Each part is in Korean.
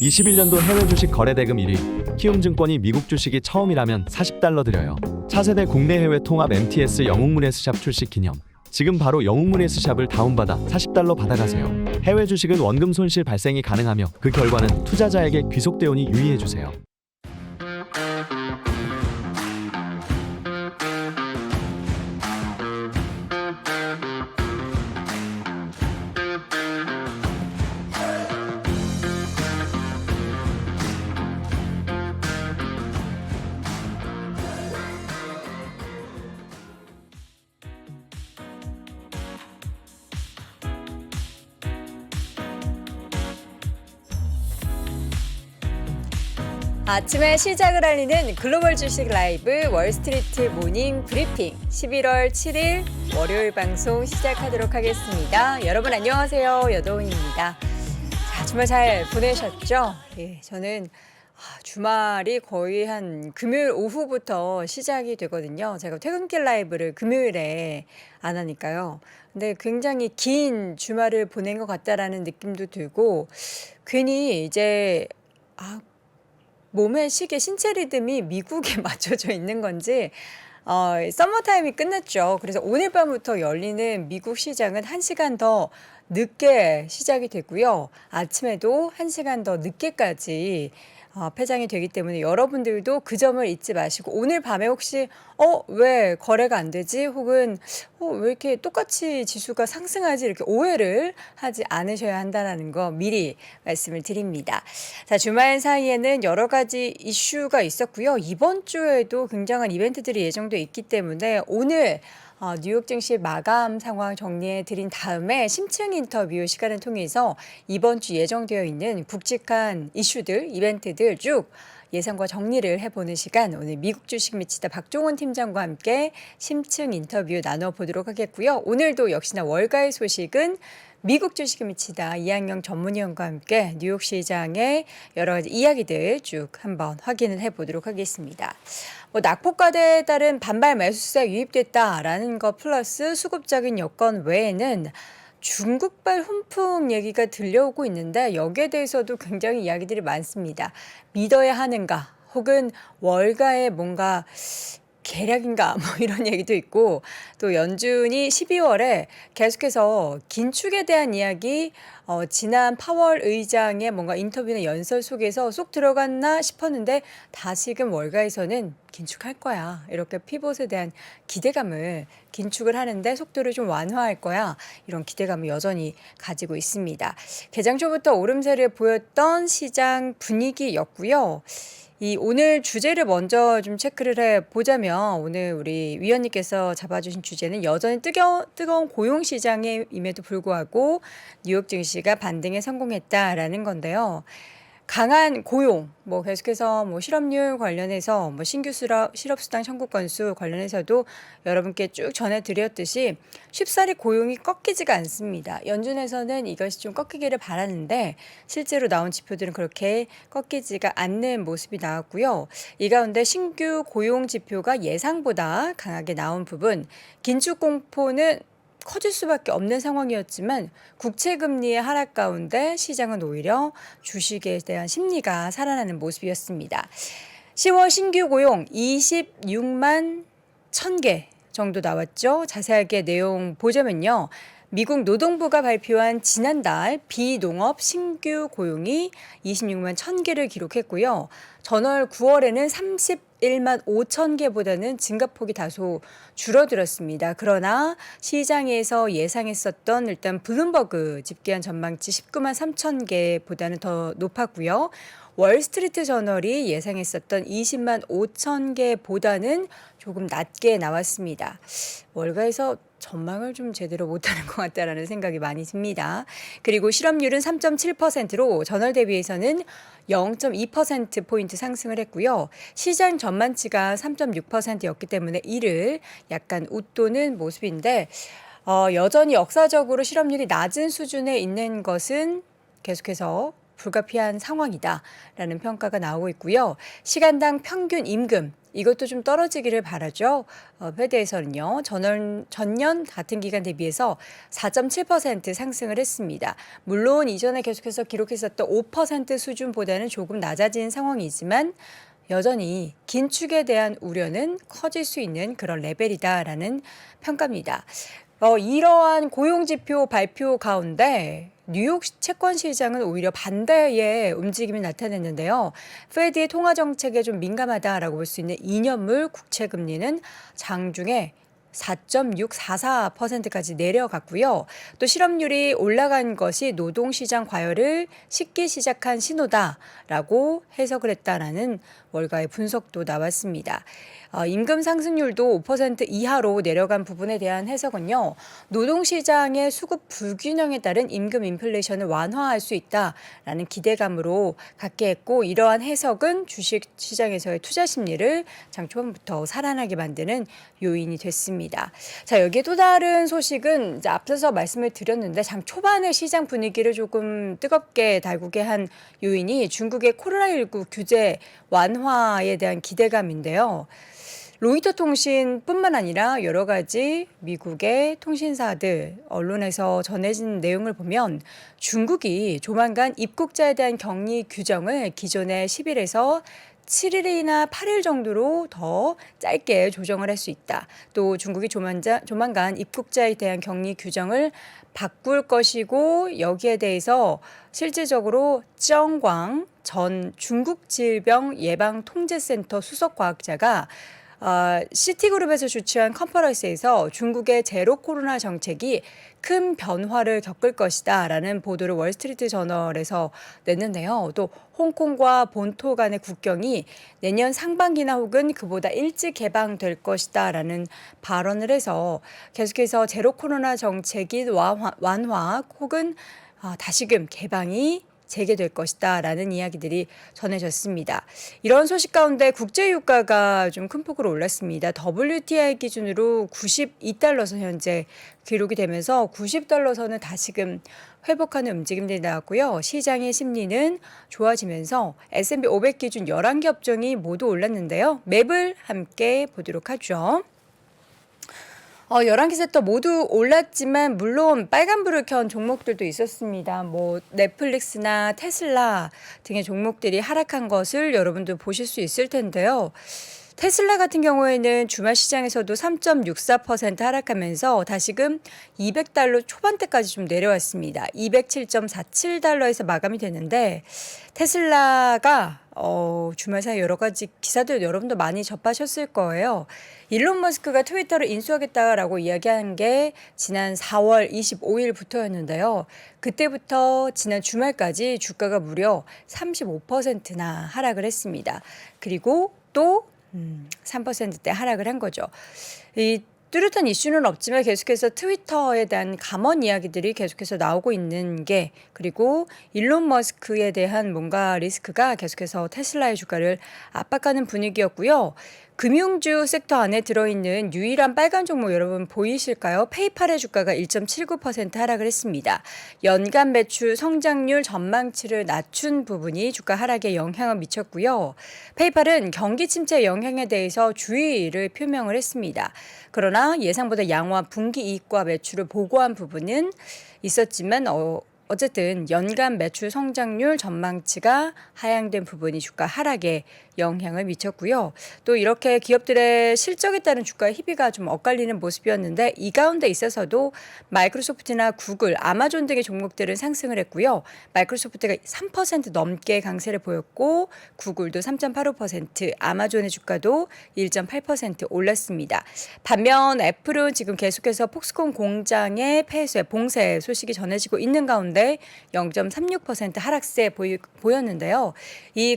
21년도 해외 주식 거래 대금 1위. 키움증권이 미국 주식이 처음이라면 $40 드려요. 차세대 국내 해외 통합 MTS 영웅문예스샵 출시 기념. 지금 바로 영웅문예스샵을 다운받아 $40 받아가세요. 해외 주식은 원금 손실 발생이 가능하며 그 결과는 투자자에게 귀속되오니 유의해주세요. 아침에 시작을 알리는 글로벌 주식 라이브 월스트리트 모닝 브리핑 11월 7일 월요일 방송 시작하도록 하겠습니다. 여러분 안녕하세요. 여도은입니다. 자, 주말 잘 보내셨죠? 예, 저는 주말이 거의 한 금요일 오후부터 시작이 되거든요. 제가 퇴근길 라이브를 금요일에 안 하니까요. 근데 굉장히 긴 주말을 보낸 것 같다라는 느낌도 들고 괜히 이제 몸의 시계 신체 리듬이 미국에 맞춰져 있는 건지 서머타임이 끝났죠. 그래서 오늘 밤부터 열리는 미국 시장은 1시간 더 늦게 시작이 되고요. 아침에도 1시간 더 늦게까지 폐장이 되기 때문에 여러분들도 그 점을 잊지 마시고 오늘 밤에 혹시 왜 거래가 안 되지? 혹은 왜 이렇게 똑같이 지수가 상승하지? 이렇게 오해를 하지 않으셔야 한다는 거 미리 말씀을 드립니다. 자, 주말 사이에는 여러 가지 이슈가 있었고요. 이번 주에도 굉장한 이벤트들이 예정돼 있기 때문에 오늘 뉴욕 증시 마감 상황 정리해 드린 다음에 심층 인터뷰 시간을 통해서 이번 주 예정되어 있는 굵직한 이슈들, 이벤트들 쭉 예상과 정리를 해보는 시간, 오늘 미국 주식 미치다 박종원 팀장과 함께 심층 인터뷰 나눠보도록 하겠고요. 오늘도 역시나 월가의 소식은 미국 주식에 미치다 이한영 전문위원과 함께 뉴욕 시장의 여러 가지 이야기들 쭉 한번 확인을 해보도록 하겠습니다. 낙폭과대에 따른 반발 매수세 유입됐다라는 것 플러스 수급적인 여건 외에는 중국발 훈풍 얘기가 들려오고 있는데 여기에 대해서도 굉장히 이야기들이 많습니다. 믿어야 하는가 혹은 월가에 뭔가 계략인가 이런 얘기도 있고 또 연준이 12월에 계속해서 긴축에 대한 이야기 지난 파월 의장의 뭔가 인터뷰나 연설 속에서 쏙 들어갔나 싶었는데 다시금 월가에서는 긴축할 거야. 이렇게 피봇에 대한 기대감을 긴축을 하는데 속도를 좀 완화할 거야. 이런 기대감을 여전히 가지고 있습니다. 개장 초부터 오름세를 보였던 시장 분위기였고요. 오늘 주제를 먼저 좀 체크를 해보자면 오늘 우리 위원님께서 잡아주신 주제는 여전히 뜨거운 고용시장임에도 불구하고 뉴욕 증시가 반등에 성공했다라는 건데요. 강한 고용, 계속해서 실업률 관련해서 신규 실업수당 청구 건수 관련해서도 여러분께 쭉 전해드렸듯이 쉽사리 고용이 꺾이지가 않습니다. 연준에서는 이것이 좀 꺾이기를 바라는데 실제로 나온 지표들은 그렇게 꺾이지가 않는 모습이 나왔고요. 이 가운데 신규 고용 지표가 예상보다 강하게 나온 부분, 긴축 공포는 커질 수밖에 없는 상황이었지만 국채금리의 하락 가운데 시장은 오히려 주식에 대한 심리가 살아나는 모습이었습니다. 10월 신규 고용 26만 1,000개 정도 나왔죠. 자세하게 내용 보자면요. 미국 노동부가 발표한 지난달 비농업 신규 고용이 26만 1,000개를 기록했고요. 전월 9월에는 31만 5천 개보다는 증가폭이 다소 줄어들었습니다. 그러나 시장에서 예상했었던 일단 블룸버그 집계한 전망치 19만 3천 개보다는 더 높았고요. 월스트리트 저널이 예상했었던 20만 5천 개보다는 조금 낮게 나왔습니다. 월가에서 전망을 좀 제대로 못하는 것 같다라는 생각이 많이 듭니다. 그리고 실업률은 3.7%로 전월 대비해서는 0.2%포인트 상승을 했고요. 시장 전망치가 3.6%였기 때문에 이를 약간 웃도는 모습인데 여전히 역사적으로 실업률이 낮은 수준에 있는 것은 계속해서 불가피한 상황이다라는 평가가 나오고 있고요. 시간당 평균 임금 이것도 좀 떨어지기를 바라죠. 페드에서는요. 전년 같은 기간 대비해서 4.7% 상승을 했습니다. 물론 이전에 계속해서 기록했었던 5% 수준보다는 조금 낮아진 상황이지만 여전히 긴축에 대한 우려는 커질 수 있는 그런 레벨이다라는 평가입니다. 이러한 고용지표 발표 가운데 뉴욕 채권 시장은 오히려 반대의 움직임이 나타냈는데요. 페드의 통화 정책에 좀 민감하다라고 볼 수 있는 2년물 국채 금리는 장중에 4.644%까지 내려갔고요. 또 실업률이 올라간 것이 노동시장 과열을 식기 시작한 신호다라고 해석을 했다라는 월가의 분석도 나왔습니다. 임금 상승률도 5% 이하로 내려간 부분에 대한 해석은요. 노동시장의 수급 불균형에 따른 임금 인플레이션을 완화할 수 있다라는 기대감으로 갖게 했고 이러한 해석은 주식시장에서의 투자 심리를 장 초반부터 살아나게 만드는 요인이 됐습니다. 자, 여기에 또 다른 소식은 이제 앞서서 말씀을 드렸는데 장 초반에 시장 분위기를 조금 뜨겁게 달구게 한 요인이 중국의 코로나19 규제 완화에 대한 기대감인데요. 로이터 통신뿐만 아니라 여러 가지 미국의 통신사들, 언론에서 전해진 내용을 보면 중국이 조만간 입국자에 대한 격리 규정을 기존의 10일에서 7일이나 8일 정도로 더 짧게 조정을 할 수 있다. 또 중국이 조만간 입국자에 대한 격리 규정을 바꿀 것이고 여기에 대해서 실질적으로 정광 전 중국질병예방통제센터 수석과학자가 시티그룹에서 주최한 컨퍼런스에서 중국의 제로 코로나 정책이 큰 변화를 겪을 것이다라는 보도를 월스트리트 저널에서 냈는데요. 또 홍콩과 본토 간의 국경이 내년 상반기나 혹은 그보다 일찍 개방될 것이다라는 발언을 해서 계속해서 제로 코로나 정책이 완화 혹은 다시금 개방이 재개될 것이다라는 이야기들이 전해졌습니다. 이런 소식 가운데 국제 유가가 좀 큰 폭으로 올랐습니다. WTI 기준으로 92달러선 현재 기록이 되면서 90달러선을 다시금 회복하는 움직임들이 나왔고요. 시장의 심리는 좋아지면서 S&P 500 기준 11개 업종이 모두 올랐는데요. 맵을 함께 보도록 하죠. 11개 섹터 모두 올랐지만 물론 빨간불을 켠 종목들도 있었습니다. 넷플릭스나 테슬라 등의 종목들이 하락한 것을 여러분도 보실 수 있을 텐데요. 테슬라 같은 경우에는 주말 시장에서도 3.64% 하락하면서 다시금 200달러 초반대까지 좀 내려왔습니다. 207.47달러에서 마감이 되는데 테슬라가 주말 사이 여러 가지 기사들 여러분도 많이 접하셨을 거예요. 일론 머스크가 트위터를 인수하겠다라고 이야기한 게 지난 4월 25일부터였는데요. 그때부터 지난 주말까지 주가가 무려 35%나 하락을 했습니다. 그리고 또 3%대 하락을 한 거죠. 이 뚜렷한 이슈는 없지만 계속해서 트위터에 대한 감언 이야기들이 계속해서 나오고 있는 게 그리고 일론 머스크에 대한 뭔가 리스크가 계속해서 테슬라의 주가를 압박하는 분위기였고요. 금융주 섹터 안에 들어있는 유일한 빨간 종목 여러분 보이실까요? 페이팔의 주가가 1.79% 하락을 했습니다. 연간 매출 성장률 전망치를 낮춘 부분이 주가 하락에 영향을 미쳤고요. 페이팔은 경기 침체 영향에 대해서 주의를 표명을 했습니다. 그러나 예상보다 양호한 분기 이익과 매출을 보고한 부분은 있었지만 어쨌든 연간 매출 성장률 전망치가 하향된 부분이 주가 하락에 영향을 미쳤고요. 또 이렇게 기업들의 실적에 따른 주가 희비가 좀 엇갈리는 모습이었는데 이 가운데 있어서도 마이크로소프트나 구글, 아마존 등의 종목들은 상승을 했고요. 마이크로소프트가 3% 넘게 강세를 보였고 구글도 3.85%, 아마존의 주가도 1.8% 올랐습니다. 반면 애플은 지금 계속해서 폭스콘 공장의 폐쇄, 봉쇄 소식이 전해지고 있는 가운데 0.36% 하락세 보였는데요.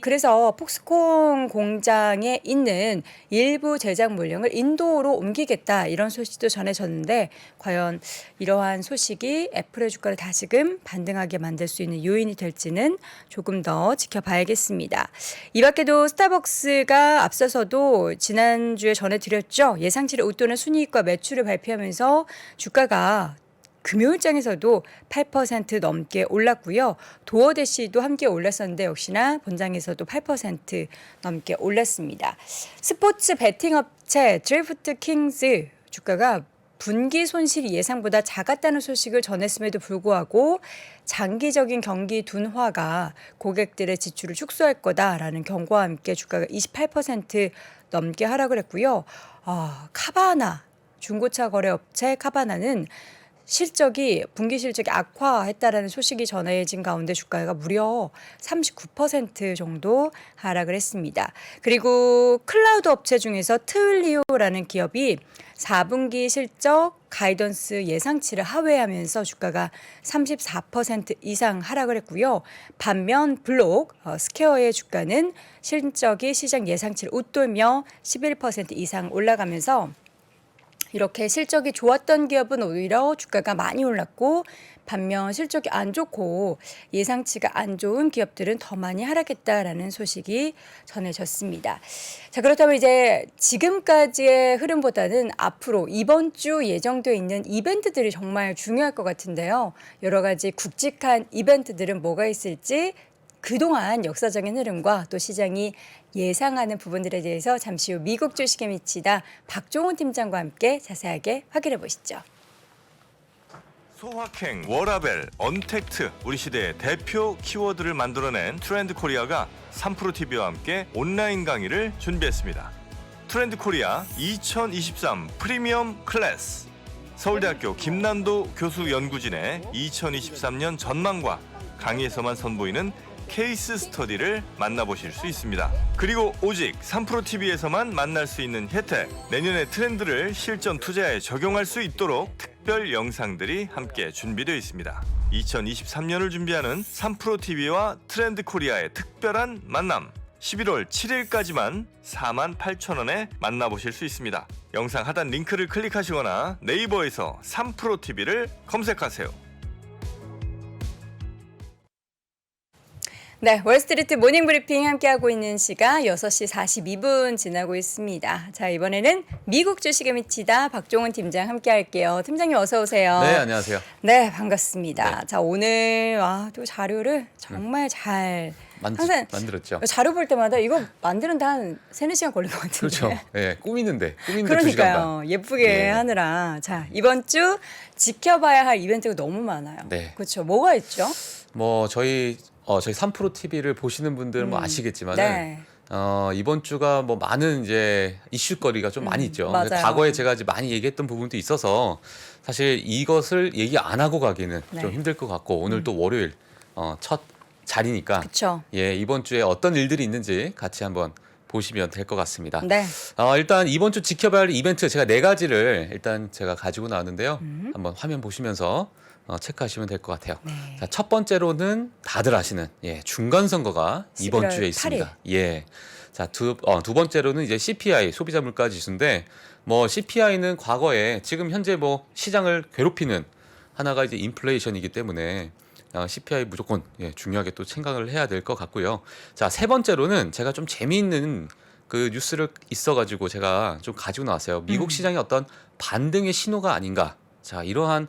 그래서 폭스콘 공장에 있는 일부 제작 물량을 인도로 옮기겠다 이런 소식도 전해졌는데 과연 이러한 소식이 애플의 주가를 다시금 반등하게 만들 수 있는 요인이 될지는 조금 더 지켜봐야겠습니다. 이 밖에도 스타벅스가 앞서서도 지난주에 전해드렸죠. 예상치를 웃도는 순이익과 매출을 발표하면서 주가가 금요일장에서도 8% 넘게 올랐고요. 도어대시도 함께 올랐었는데 역시나 본장에서도 8% 넘게 올랐습니다. 스포츠 베팅 업체 드래프트 킹즈 주가가 분기 손실이 예상보다 작았다는 소식을 전했음에도 불구하고 장기적인 경기 둔화가 고객들의 지출을 축소할 거다라는 경고와 함께 주가가 28% 넘게 하락을 했고요. 카바나 중고차 거래업체 카바나는 분기 실적이 악화했다라는 소식이 전해진 가운데 주가가 무려 39% 정도 하락을 했습니다. 그리고 클라우드 업체 중에서 트윌리오라는 기업이 4분기 실적 가이던스 예상치를 하회하면서 주가가 34% 이상 하락을 했고요. 반면 블록 스퀘어의 주가는 실적이 시장 예상치를 웃돌며 11% 이상 올라가면서 이렇게 실적이 좋았던 기업은 오히려 주가가 많이 올랐고 반면 실적이 안 좋고 예상치가 안 좋은 기업들은 더 많이 하락했다라는 소식이 전해졌습니다. 자, 그렇다면 이제 지금까지의 흐름보다는 앞으로 이번 주 예정되어 있는 이벤트들이 정말 중요할 것 같은데요. 여러 가지 굵직한 이벤트들은 뭐가 있을지 그동안 역사적인 흐름과 또 시장이 예상하는 부분들에 대해서 잠시 후 미국 주식에 미치다 박종훈 팀장과 함께 자세하게 확인해 보시죠. 소확행, 워라벨, 언택트, 우리 시대의 대표 키워드를 만들어낸 트렌드 코리아가 3프로TV와 함께 온라인 강의를 준비했습니다. 트렌드 코리아 2023 프리미엄 클래스, 서울대학교 김난도 교수 연구진의 2023년 전망과 강의에서만 선보이는 케이스 스터디를 만나보실 수 있습니다. 그리고 오직 3프로TV에서만 만날 수 있는 혜택, 내년의 트렌드를 실전 투자에 적용할 수 있도록 특별 영상들이 함께 준비되어 있습니다. 2023년을 준비하는 3프로TV와 트렌드 코리아의 특별한 만남, 11월 7일까지만 48,000원에 만나보실 수 있습니다. 영상 하단 링크를 클릭하시거나 네이버에서 3프로TV를 검색하세요. 네, 월스트리트 모닝 브리핑 함께하고 있는 시각 6시 42분 지나고 있습니다. 자, 이번에는 미국 주식에 미치다 박종훈 팀장 함께할게요. 팀장님 어서 오세요. 네, 안녕하세요. 네, 반갑습니다. 네. 자, 오늘 또 자료를 정말 잘 항상 만들었죠. 자료 볼 때마다 이거 만드는데 한 3-4시간 걸릴 것 같은데. 그렇죠. 예, 꾸미는데 2시간 그러니까요. 반. 예쁘게 네. 하느라. 자, 이번 주 지켜봐야 할 이벤트가 너무 많아요. 네. 그렇죠. 뭐가 있죠? 뭐 저희 3프로TV를 보시는 분들은 뭐 아시겠지만은 네. 이번 주가 뭐 많은 이제 이슈거리가 좀 많이 있죠. 맞아요. 과거에 제가 이제 많이 얘기했던 부분도 있어서 사실 이것을 얘기 안 하고 가기는 네. 좀 힘들 것 같고 오늘 또 월요일 첫 자리니까 그렇죠. 예, 이번 주에 어떤 일들이 있는지 같이 한번 보시면 될 것 같습니다. 네. 일단 이번 주 지켜봐야 할 이벤트 제가 4가지를 일단 제가 가지고 나왔는데요. 한번 화면 보시면서 체크하시면 될 것 같아요. 네. 자, 첫 번째로는 다들 아시는 중간 선거가 이번 11월 주에 있습니다. 8일. 예. 자, 두 번째로는 이제 CPI 소비자 물가 지수인데 뭐 CPI는 과거에 지금 현재 뭐 시장을 괴롭히는 하나가 이제 인플레이션이기 때문에 CPI 무조건 중요하게 또 생각을 해야 될 것 같고요. 자, 세 번째로는 제가 좀 재미있는 그 뉴스를 있어가지고 제가 좀 가지고 나왔어요. 미국 시장의 어떤 반등의 신호가 아닌가. 자, 이러한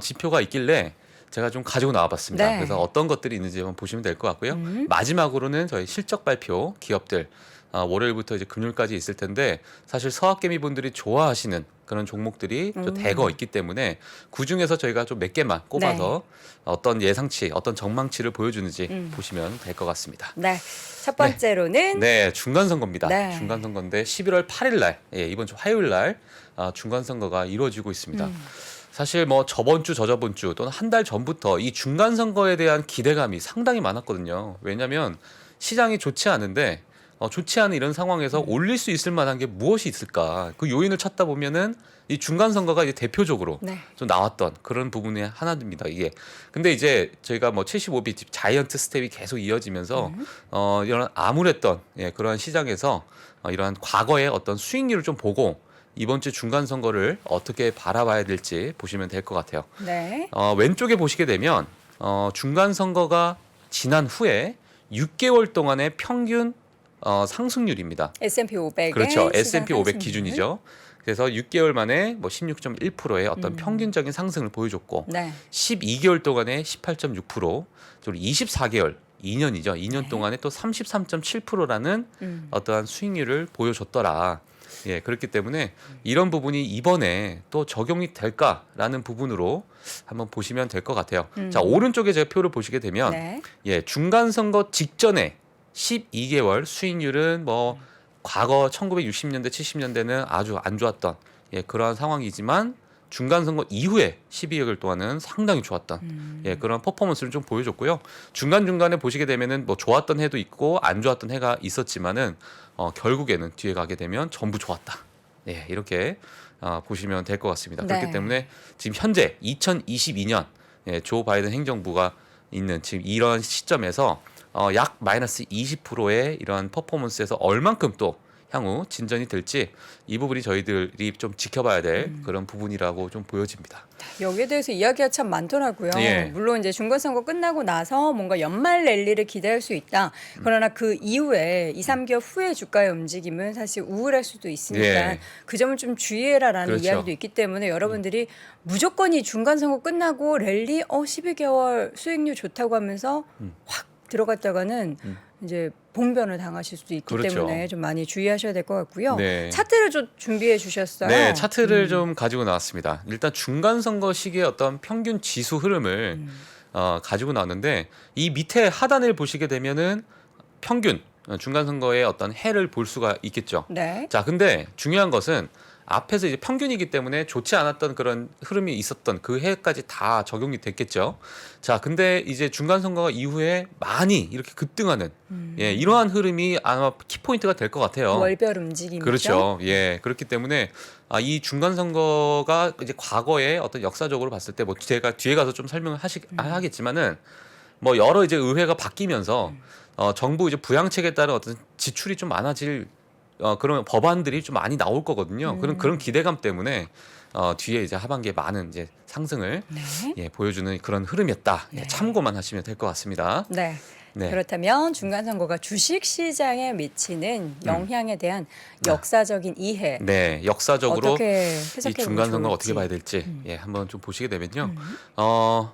지표가 있길래 제가 좀 가지고 나와봤습니다. 네. 그래서 어떤 것들이 있는지 한번 보시면 될 것 같고요. 마지막으로는 저희 실적 발표 기업들 월요일부터 이제 금요일까지 있을 텐데 사실 서학개미 분들이 좋아하시는 그런 종목들이 좀 대거 있기 때문에 그 중에서 저희가 좀 몇 개만 꼽아서 어떤 예상치, 어떤 전망치를 보여주는지 보시면 될 것 같습니다. 네. 첫 번째로는 네, 중간 선거입니다. 네. 중간 선거인데 11월 8일 날, 이번 주 화요일 날 중간 선거가 이루어지고 있습니다. 사실 뭐 저번 주, 저저번 주 또는 한 달 전부터 이 중간 선거에 대한 기대감이 상당히 많았거든요. 왜냐하면 시장이 좋지 않은데 좋지 않은 이런 상황에서 올릴 수 있을 만한 게 무엇이 있을까? 그 요인을 찾다 보면은 이 중간 선거가 이제 대표적으로 네. 좀 나왔던 그런 부분의 하나입니다. 이게 근데 이제 저희가 뭐 75비 자이언트 스텝이 계속 이어지면서 이런 암울했던 그러한 시장에서 이러한 과거의 어떤 수익률을 좀 보고 이번 주 중간 선거를 어떻게 바라봐야 될지 보시면 될 것 같아요. 네. 왼쪽에 보시게 되면 중간 선거가 지난 후에 6개월 동안의 평균 상승률입니다. S&P 500의 그렇죠. 시장 S&P 500 상승률. 기준이죠. 그래서 6개월 만에 뭐 16.1%의 어떤 음. 평균적인 상승을 보여줬고 네. 12개월 동안에 18.6%, 그리고 24개월 2년이죠. 2년 네. 동안에 또 33.7%라는 어떠한 수익률을 보여줬더라. 예, 그렇기 때문에 이런 부분이 이번에 또 적용이 될까라는 부분으로 한번 보시면 될 것 같아요. 자, 오른쪽에 제가 표를 보시게 되면 네. 예, 중간 선거 직전에 12개월 수익률은 뭐 과거 1960년대, 70년대는 아주 안 좋았던 예, 그러한 상황이지만 중간 선거 이후에 12개월 동안은 상당히 좋았던 예, 그런 퍼포먼스를 좀 보여줬고요. 중간중간에 보시게 되면은 뭐 좋았던 해도 있고 안 좋았던 해가 있었지만은 결국에는 뒤에 가게 되면 전부 좋았다. 예, 이렇게 보시면 될 것 같습니다. 네. 그렇기 때문에 지금 현재 2022년 예, 조 바이든 행정부가 있는 지금 이런 시점에서 약 마이너스 20%의 이런 퍼포먼스에서 얼만큼 또 향후 진전이 될지 이 부분이 저희들이 좀 지켜봐야 될 그런 부분이라고 좀 보여집니다. 여기에 대해서 이야기가 참 많더라고요. 예. 물론 이제 중간선거 끝나고 나서 뭔가 연말 랠리를 기대할 수 있다. 그러나 그 이후에 2, 3개월 후의 주가의 움직임은 사실 우울할 수도 있으니까 예. 그 점을 좀 주의해라라는 그렇죠. 이야기도 있기 때문에 여러분들이 무조건 이 중간선거 끝나고 랠리 12개월 수익률 좋다고 하면서 확 들어갔다가는 이제 봉변을 당하실 수도 있기 그렇죠. 때문에 좀 많이 주의하셔야 될 것 같고요. 네. 차트를 좀 준비해 주셨어요. 네, 차트를 좀 가지고 나왔습니다. 일단 중간 선거 시기의 어떤 평균 지수 흐름을 가지고 나왔는데 이 밑에 하단을 보시게 되면은 평균 중간 선거의 어떤 해를 볼 수가 있겠죠. 네. 자, 근데 중요한 것은 앞에서 이제 평균이기 때문에 좋지 않았던 그런 흐름이 있었던 그 해까지 다 적용이 됐겠죠. 자, 근데 이제 중간 선거 이후에 많이 이렇게 급등하는 예, 이러한 흐름이 아마 키포인트가 될 것 같아요. 월별 움직임이죠. 그렇죠. 예, 그렇기 때문에 이 중간 선거가 이제 과거에 어떤 역사적으로 봤을 때 뭐 제가 뒤에 가서 좀 설명을 하겠지만은 뭐 여러 이제 의회가 바뀌면서 정부 이제 부양책에 따른 어떤 지출이 좀 많아질 그런 법안들이 좀 많이 나올 거거든요. 그런 기대감 때문에 뒤에 이제 하반기에 많은 이제 상승을 네. 예, 보여주는 그런 흐름이었다. 예, 네. 참고만 하시면 될 것 같습니다. 네. 네. 그렇다면 중간 선거가 주식 시장에 미치는 영향에 대한 역사적인 이해 네, 역사적으로 어떻게 해석해 이 중간 선거 어떻게 봐야 될지 예, 한번 좀 보시게 되면요.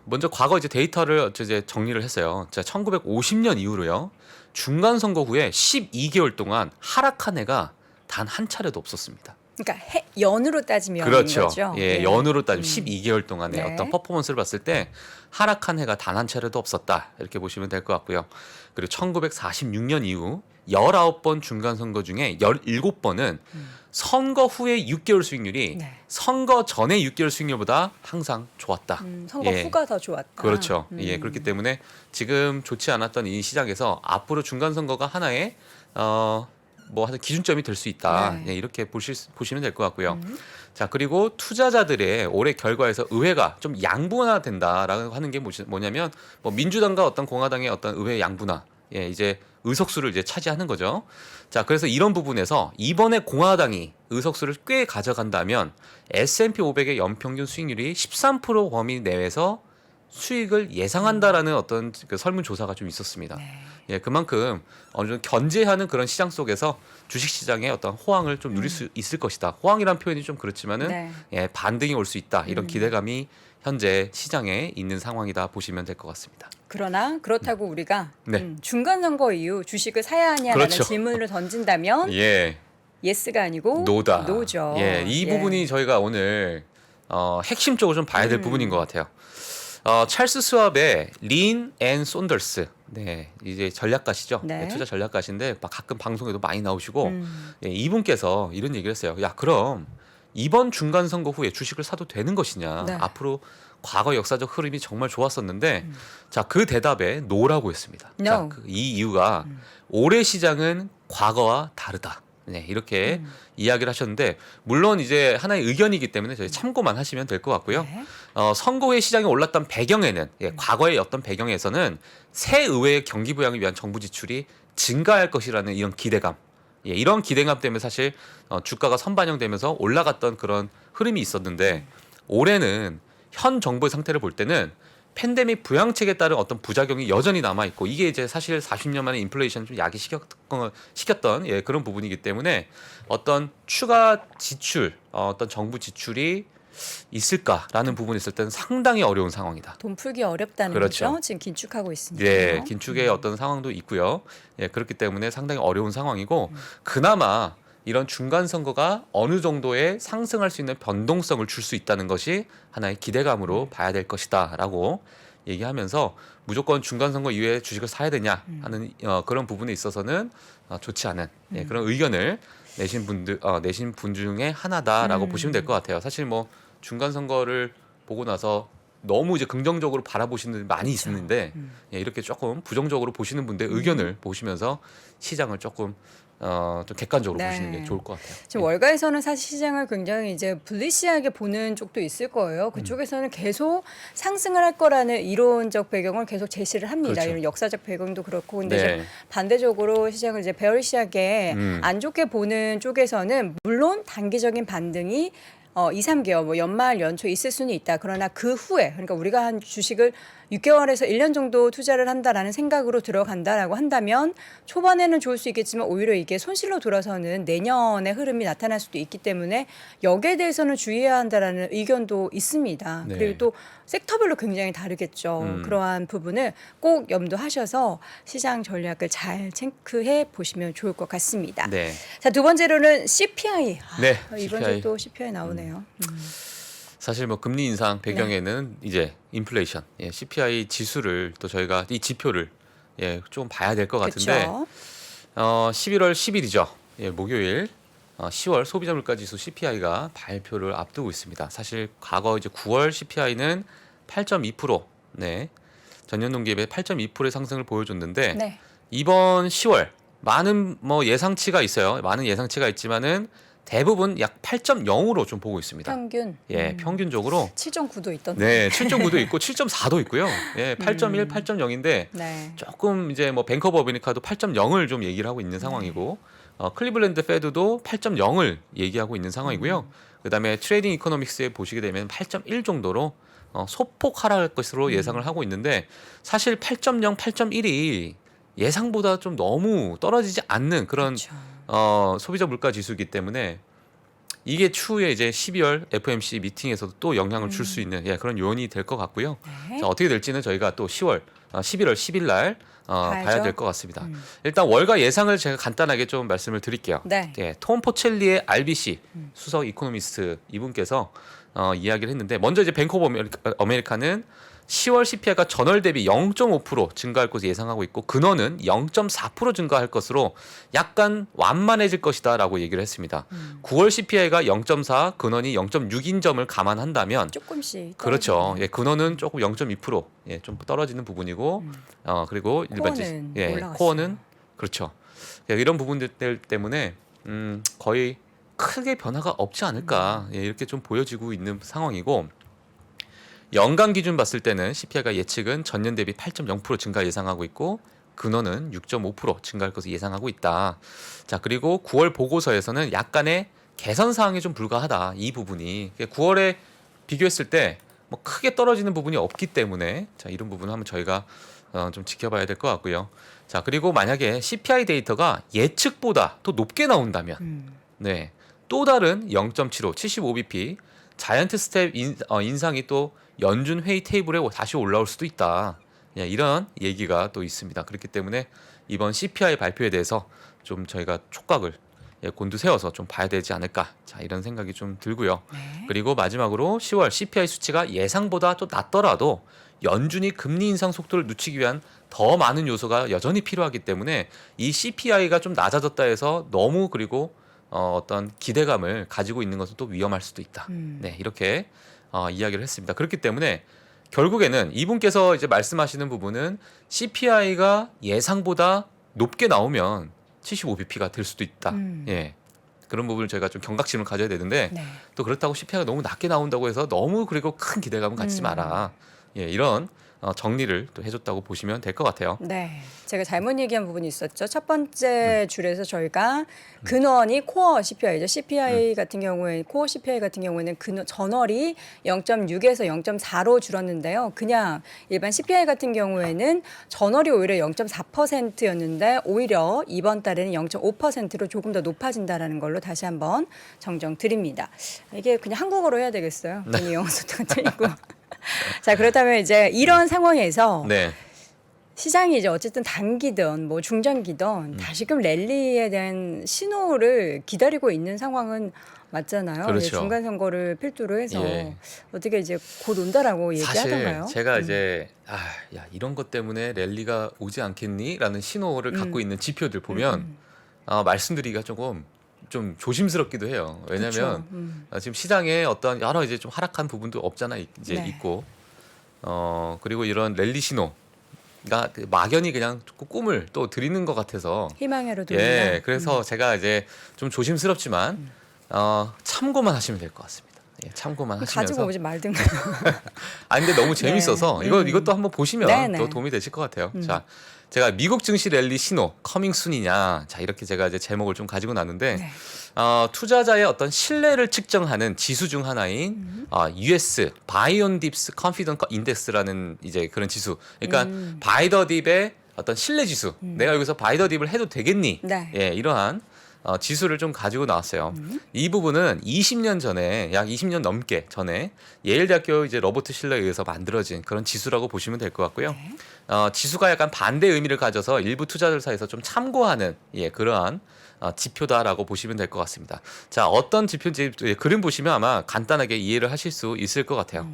먼저 과거 이제 데이터를 이제 정리를 했어요. 자, 1950년 이후로요. 중간 선거 후에 12개월 동안 하락한 해가 단 한 차례도 없었습니다. 그러니까 연으로 따지면 그렇죠. 거죠. 예, 네. 연으로 따지면 12개월 동안의 네. 어떤 퍼포먼스를 봤을 때 하락한 해가 단 한 차례도 없었다. 이렇게 보시면 될 것 같고요. 그리고 1946년 이후 19번 중간 선거 중에 17번은 선거 후의 6개월 수익률이 네. 선거 전의 6개월 수익률보다 항상 좋았다. 선거 예. 후가 더 좋았다. 그렇죠. 예, 그렇기 때문에 지금 좋지 않았던 이 시장에서 앞으로 중간 선거가 하나의 뭐 하여튼 기준점이 될 수 있다. 네. 예, 이렇게 보시면 될 것 같고요. 자, 그리고 투자자들의 올해 결과에서 의회가 좀 양분화된다라고 하는 게 뭐냐면 뭐 민주당과 어떤 공화당의 어떤 의회 양분화, 예, 이제 의석수를 이제 차지하는 거죠. 자, 그래서 이런 부분에서 이번에 공화당이 의석수를 꽤 가져간다면 S&P 500의 연평균 수익률이 13% 범위 내에서 수익을 예상한다라는 어떤 그 설문조사가 좀 있었습니다. 네. 예, 그만큼 어느 정도 견제하는 그런 시장 속에서 주식시장의 어떤 호황을 좀 누릴 수 있을 것이다. 호황이란 표현이 좀 그렇지만은 네. 예, 반등이 올 수 있다. 이런 기대감이 현재 시장에 있는 상황이다 보시면 될 것 같습니다. 그러나 그렇다고 우리가 네. 중간 선거 이후 주식을 사야 하냐라는 그렇죠. 질문을 던진다면 예, 예스가 아니고 노다. 노죠. 예, 이 부분이 저희가 오늘 핵심적으로 좀 봐야 될 부분인 것 같아요. 찰스 스왑의 린 앤 손더스, 네, 이제 전략가시죠. 네. 네, 투자 전략가신데 가끔 방송에도 많이 나오시고 예, 이분께서 이런 얘기를 했어요. 야, 그럼 이번 중간 선거 후에 주식을 사도 되는 것이냐? 네. 앞으로 과거 역사적 흐름이 정말 좋았었는데, 자, 그 대답에 노라고 했습니다. No. 자, 이 이유가 올해 시장은 과거와 다르다. 네, 이렇게 이야기를 하셨는데, 물론 이제 하나의 의견이기 때문에 저희 참고만 하시면 될 것 같고요. 네. 선거후에 시장이 올랐던 배경에는 과거의 어떤 배경에서는 새 의회의 경기 부양을 위한 정부 지출이 증가할 것이라는 이런 기대감, 이런 기대감 때문에 사실 주가가 선반영되면서 올라갔던 그런 흐름이 있었는데 올해는 현 정부의 상태를 볼 때는 팬데믹 부양책에 따른 어떤 부작용이 여전히 남아 있고 이게 이제 사실 40년 만에 인플레이션 좀 시켰던 예, 그런 부분이기 때문에 어떤 추가 지출, 어떤 정부 지출이 있을까라는 부분이 있을 때는 상당히 어려운 상황이다. 돈 풀기 어렵다는 그렇죠. 거죠. 지금 긴축하고 있으니까. 예, 긴축의 어떤 상황도 있고요. 예, 그렇기 때문에 상당히 어려운 상황이고 그나마 이런 중간 선거가 어느 정도의 상승할 수 있는 변동성을 줄 수 있다는 것이 하나의 기대감으로 봐야 될 것이다라고 얘기하면서 무조건 중간 선거 이후에 주식을 사야 되냐 하는 그런 부분에 있어서는 좋지 않은 예, 그런 의견을 내신 분 중에 하나다라고 보시면 될 것 같아요. 사실 뭐 중간 선거를 보고 나서 너무 이제 긍정적으로 바라보시는 분들이 많이 있는데 예, 이렇게 조금 부정적으로 보시는 분들의 의견을 보시면서 시장을 조금 좀 객관적으로 네. 보시는 게 좋을 것 같아요. 지금 월가에서는 사실 시장을 굉장히 이제 불리시하게 보는 쪽도 있을 거예요. 그쪽에서는 계속 상승을 할 거라는 이론적 배경을 계속 제시를 합니다. 그렇죠. 이런 역사적 배경도 그렇고, 근데 네. 이제 반대적으로 시장을 이제 베어리시하게 안 좋게 보는 쪽에서는 물론 단기적인 반등이 2, 3개월, 뭐 연말, 연초 있을 수는 있다. 그러나 그 후에, 그러니까 우리가 한 주식을 6개월에서 1년 정도 투자를 한다라는 생각으로 들어간다라고 한다면 초반에는 좋을 수 있겠지만 오히려 이게 손실로 돌아서는 내년의 흐름이 나타날 수도 있기 때문에 여기에 대해서는 주의해야 한다라는 의견도 있습니다. 네. 그리고 또 섹터별로 굉장히 다르겠죠. 그러한 부분을 꼭 염두하셔서 시장 전략을 잘 체크해 보시면 좋을 것 같습니다. 네. 자, 두 번째로는 CPI. 네, 이번 CPI. 주에 또 CPI 나오네요. 사실 뭐 금리 인상 배경에는 이제 인플레이션, 예, CPI 지수를 또 저희가 이 지표를 예, 좀 봐야 될 것 같은데 그렇죠. 11월 10일이죠. 예, 목요일 10월 소비자 물가 지수 CPI가 발표를 앞두고 있습니다. 사실 과거 이제 9월 CPI는 8.2%, 네, 전년 동기에 비해 8.2%의 상승을 보여줬는데 네. 이번 10월 많은 뭐 예상치가 있어요. 많은 예상치가 있지만은 대부분 약 8.0으로 좀 보고 있습니다. 평균. 예, 평균적으로 7.9도 있던데. 네, 7.9도 있고 7.4도 있고요. 예, 8.1, 8.0인데 네. 조금 이제 뭐 뱅커 브 아메리카도 8.0을 좀 얘기를 하고 있는 상황이고 클리블랜드 페드도 8.0을 얘기하고 있는 상황이고요. 그다음에 트레이딩 이코노믹스에 보시게 되면 8.1 정도로 소폭 하락할 것으로 예상을 하고 있는데 사실 8.0, 8.1이 예상보다 좀 너무 떨어지지 않는 그런 그렇죠. 소비자 물가 지수이기 때문에 이게 추후에 이제 12월 FOMC 미팅에서도 또 영향을 줄 수 있는 예, 그런 요인이 될 것 같고요. 네. 자, 어떻게 될지는 저희가 또 11월 10일 날 봐야 봐야죠. 될 것 같습니다. 일단 월가 예상을 제가 간단하게 좀 말씀을 드릴게요. 네. 예, 톰 포첼리의 RBC 수석 이코노미스트 이분께서 이야기를 했는데 먼저 이제 뱅커 오브 아메리카는 10월 CPI가 전월 대비 0.5% 증가할 것으로 예상하고 있고 근원은 0.4% 증가할 것으로 약간 완만해질 것이다라고 얘기를 했습니다. 9월 CPI가 0.4, 근원이 0.6인 점을 감안한다면 조금씩. 그렇죠. 떨어지네요. 예, 근원은 조금 0.2%, 예, 좀 떨어지는 부분이고, 그리고 코어는 예, 올라갔어요. 코어는 그렇죠. 예, 이런 부분들 때문에 거의 크게 변화가 없지 않을까 예, 이렇게 좀 보여지고 있는 상황이고. 연간 기준 봤을 때는 CPI가 예측은 전년 대비 8.0% 증가 예상하고 있고 근원은 6.5% 증가할 것을 예상하고 있다. 자, 그리고 9월 보고서에서는 약간의 개선 사항이 좀 불가하다. 이 부분이 9월에 비교했을 때 뭐 크게 떨어지는 부분이 없기 때문에 자, 이런 부분을 한번 저희가 좀 지켜봐야 될 것 같고요. 자, 그리고 만약에 CPI 데이터가 예측보다 더 높게 나온다면 네, 또 다른 0.75, 75bp 자이언트 스텝 인상이 또 연준 회의 테이블에 다시 올라올 수도 있다. 예, 이런 얘기가 또 있습니다. 그렇기 때문에 이번 CPI 발표에 대해서 좀 저희가 촉각을 곤두세워서 좀 봐야 되지 않을까. 자, 이런 생각이 좀 들고요. 네. 그리고 마지막으로 10월 CPI 수치가 예상보다 또 낮더라도 연준이 금리 인상 속도를 늦추기 위한 더 많은 요소가 여전히 필요하기 때문에 이 CPI가 좀 낮아졌다 해서 너무 그리고 어떤 기대감을 가지고 있는 것은 또 위험할 수도 있다. 네, 이렇게 이야기를 했습니다. 그렇기 때문에 결국에는 이분께서 이제 말씀하시는 부분은 CPI가 예상보다 높게 나오면 75bp가 될 수도 있다. 예, 그런 부분을 저희가 좀 경각심을 가져야 되는데 네. 또 그렇다고 CPI가 너무 낮게 나온다고 해서 너무 그리고 큰 기대감을 갖지 마라. 예, 이런 정리를 또 해줬다고 보시면 될 것 같아요. 네, 제가 잘못 얘기한 부분이 있었죠. 첫 번째 줄에서 저희가 근원이 코어 CPI죠. CPI 같은 경우에 코어 CPI 같은 경우에는 전월이 0.6에서 0.4로 줄었는데요. 그냥 일반 CPI 같은 경우에는 전월이 오히려 0.4%였는데 오히려 이번 달에는 0.5%로 조금 더 높아진다라는 걸로 다시 한번 정정드립니다. 이게 그냥 한국어로 해야 되겠어요. 괜히 영어 소통가 틀리고. 자, 그렇다면 이제 이런 상황에서 네. 시장이 이제 어쨌든 단기든 뭐 중장기든 다시금 랠리에 대한 신호를 기다리고 있는 상황은 맞잖아요. 그렇죠. 이제 중간 선거를 필두로 해서 예. 어떻게 이제 곧 온다라고 사실 얘기하던가요? 제가 이제 야 이런 것 때문에 랠리가 오지 않겠니?라는 신호를 갖고 있는 지표들 보면 말씀드리기가 조금 좀 조심스럽기도 해요. 왜냐하면 그쵸. 지금 시장에 어떤 여러 이제 좀 하락한 부분도 없잖아 이제 네. 있고 그리고 이런 랠리 신호가 그 막연히 그냥 꿈을 또 드리는 것 같아서 희망으로 돌린다. 예 그래서 제가 이제 좀 조심스럽지만 참고만 하시면 될 것 같습니다. 예, 참고만 가지고 하시면서 오지 말든가. 근데 너무 재밌어서 네. 이것도 한번 보시면 네네. 또 도움이 되실 것 같아요. 자, 제가 미국 증시 랠리 신호 커밍 순이냐, 자 이렇게 제가 이제 제목을 좀 가지고 났는데 네. 투자자의 어떤 신뢰를 측정하는 지수 중 하나인 US Buy on Dips Confidence Index라는 이제 그런 지수. 그러니까 바이 더 딥의 어떤 신뢰 지수. 내가 여기서 바이 더 딥을 해도 되겠니? 네. 예, 이러한 지수를 좀 가지고 나왔어요. 이 부분은 20년 전에 약 20년 넘게 전에 예일대학교 이제 로버트 실러에 의해서 만들어진 그런 지수라고 보시면 될 것 같고요. 지수가 약간 반대 의미를 가져서 일부 투자자들 사이에서 좀 참고하는 그러한 지표다라고 보시면 될 것 같습니다. 자, 어떤 지표인지 그림 보시면 아마 간단하게 이해를 하실 수 있을 것 같아요.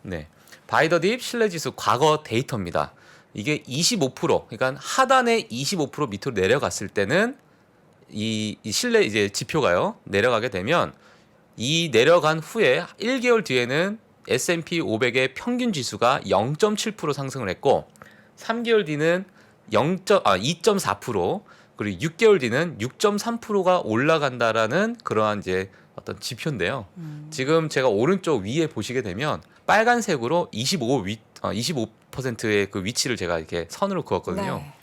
네, 바이 더 딥 신뢰 지수 과거 데이터입니다. 이게 25% 그러니까 하단에 25% 밑으로 내려갔을 때는 이 신뢰 이제 지표가요 내려가게 되면 이 내려간 후에 1개월 뒤에는 S&P 500의 평균 지수가 0.7% 상승을 했고 3개월 뒤는 2.4% 그리고 6개월 뒤는 6.3%가 올라간다라는 그러한 이제 어떤 지표인데요. 지금 제가 오른쪽 위에 보시게 되면 빨간색으로 25%의 그 위치를 제가 이렇게 선으로 그었거든요. 네.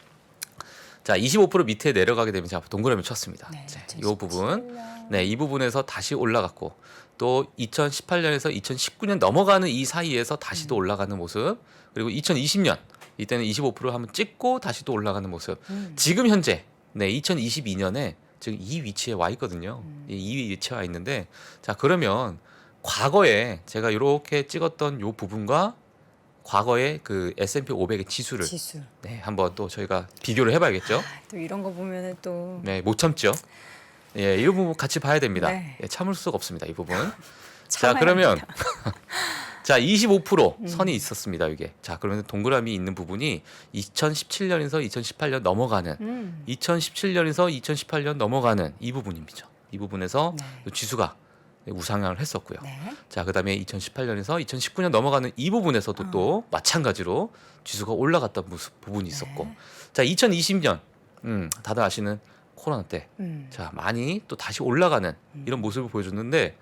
자, 25% 밑에 내려가게 되면 제가 동그라미 쳤습니다. 네, 자, 이 2017년. 부분, 이 부분에서 다시 올라갔고 또 2018년에서 2019년 넘어가는 이 사이에서 다시 또 올라가는 모습 그리고 2020년 이때는 25% 한번 찍고 다시 또 올라가는 모습. 지금 현재 2022년에 지금 이 위치에 와 있거든요. 이 위치에 와 있는데 자 그러면 과거에 제가 이렇게 찍었던 이 부분과 과거의 그 S&P 500의 지수를 지수. 한번 또 저희가 비교를 해봐야겠죠. 또 이런 거 보면은 또 네, 못 참죠. 예, 이 부분 같이 봐야 됩니다. 네. 예, 참을 수가 없습니다, 이 부분. 자, 참아야 그러면 자, 25% 선이 있었습니다, 이게. 자, 그러면 동그라미 있는 부분이 2017년에서 2018년 넘어가는 2017년에서 2018년 넘어가는 이 부분입니다. 이 부분에서 네. 지수가 우상향을 했었고요. 네. 자, 그다음에 2018년에서 2019년 넘어가는 이 부분에서도 또 마찬가지로 지수가 올라갔던 부분이 있었고. 네. 자, 2020년 다들 아시는 코로나 때 자, 많이 또 다시 올라가는 이런 모습을 보여줬는데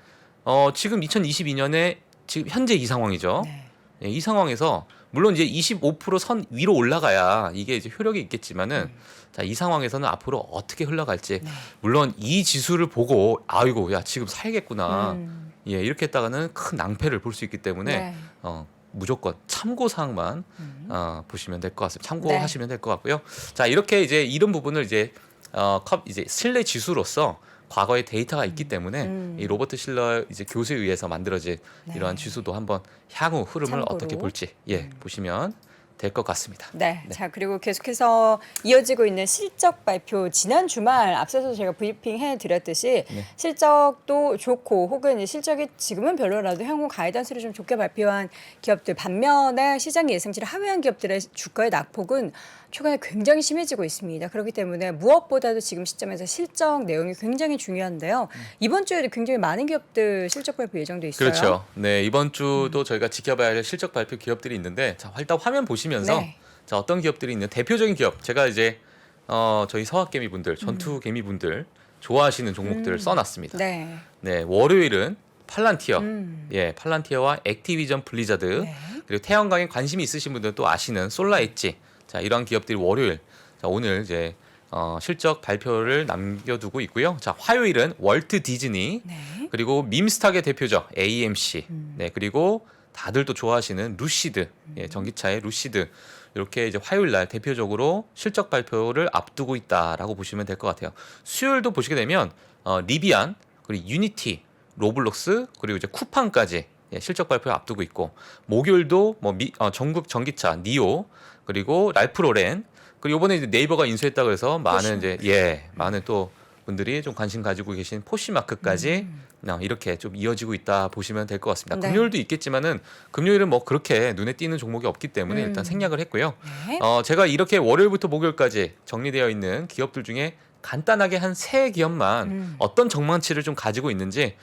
지금 2022년에 지금 현재 이 상황이죠. 네. 예, 이 상황에서 물론 이제 25%선 위로 올라가야 이게 이제 효력이 있겠지만은 자, 이 상황에서는 앞으로 어떻게 흘러갈지 물론 이 지수를 보고 아이고 야 지금 사야겠구나 예 이렇게 했다가는 큰 낭패를 볼 수 있기 때문에 네. 무조건 참고 사항만 보시면 될 것 같습니다. 참고하시면 될 것 같고요. 자 이렇게 이제 이런 부분을 이제 이제 신뢰 지수로서 과거의 데이터가 있기 때문에 이 로버트 실러 이제 교수에 의해서 만들어진 이러한 지수도 한번 향후 흐름을 참고로. 어떻게 볼지 보시면 될 것 같습니다. 네. 자, 그리고 계속해서 이어지고 있는 실적 발표. 지난 주말 앞서서 제가 브리핑 해드렸듯이 실적도 좋고 혹은 이제 실적이 지금은 별로라도 향후 가이던스를 좀 좋게 발표한 기업들 반면에 시장 예상치를 하회한 기업들의 주가의 낙폭은 최근에 굉장히 심해지고 있습니다. 그렇기 때문에 무엇보다도 지금 시점에서 실적 내용이 굉장히 중요한데요. 이번 주에도 굉장히 많은 기업들 실적 발표 예정돼 있어요. 그렇죠. 네 이번 주도 저희가 지켜봐야 할 실적 발표 기업들이 있는데 자 일단 화면 보시면서 네. 자 어떤 기업들이 있는 대표적인 기업 제가 이제 저희 서학개미 분들 전투개미 분들 좋아하시는 종목들을 써놨습니다. 네. 네 월요일은 팔란티어 예 팔란티어와 액티비전 블리자드 네. 그리고 태양광에 관심이 있으신 분들은 또 아시는 솔라 엣지. 자, 이러한 기업들이 월요일, 자, 오늘 이제 실적 발표를 남겨두고 있고요. 자, 화요일은 월트 디즈니, 네. 그리고 밈스탁의 대표죠. AMC. 네, 그리고 다들 또 좋아하시는 루시드. 예, 전기차의 루시드. 이렇게 이제 화요일 날 대표적으로 실적 발표를 앞두고 있다라고 보시면 될 것 같아요. 수요일도 보시게 되면 리비안, 그리고 유니티, 로블록스, 그리고 이제 쿠팡까지 예, 실적 발표를 앞두고 있고, 목요일도 뭐 전국 전기차 니오, 그리고 랄프 로렌, 그리고 이번에 이제 네이버가 인수했다고 해서 많은 이제 많은 또 분들이 좀 관심 가지고 계신 포시마크까지 이렇게 좀 이어지고 있다 보시면 될 것 같습니다. 네. 금요일도 있겠지만은 금요일은 뭐 그렇게 눈에 띄는 종목이 없기 때문에 일단 생략을 했고요. 네. 제가 이렇게 월요일부터 목요일까지 정리되어 있는 기업들 중에 간단하게 한 세 기업만 어떤 전망치를 좀 가지고 있는지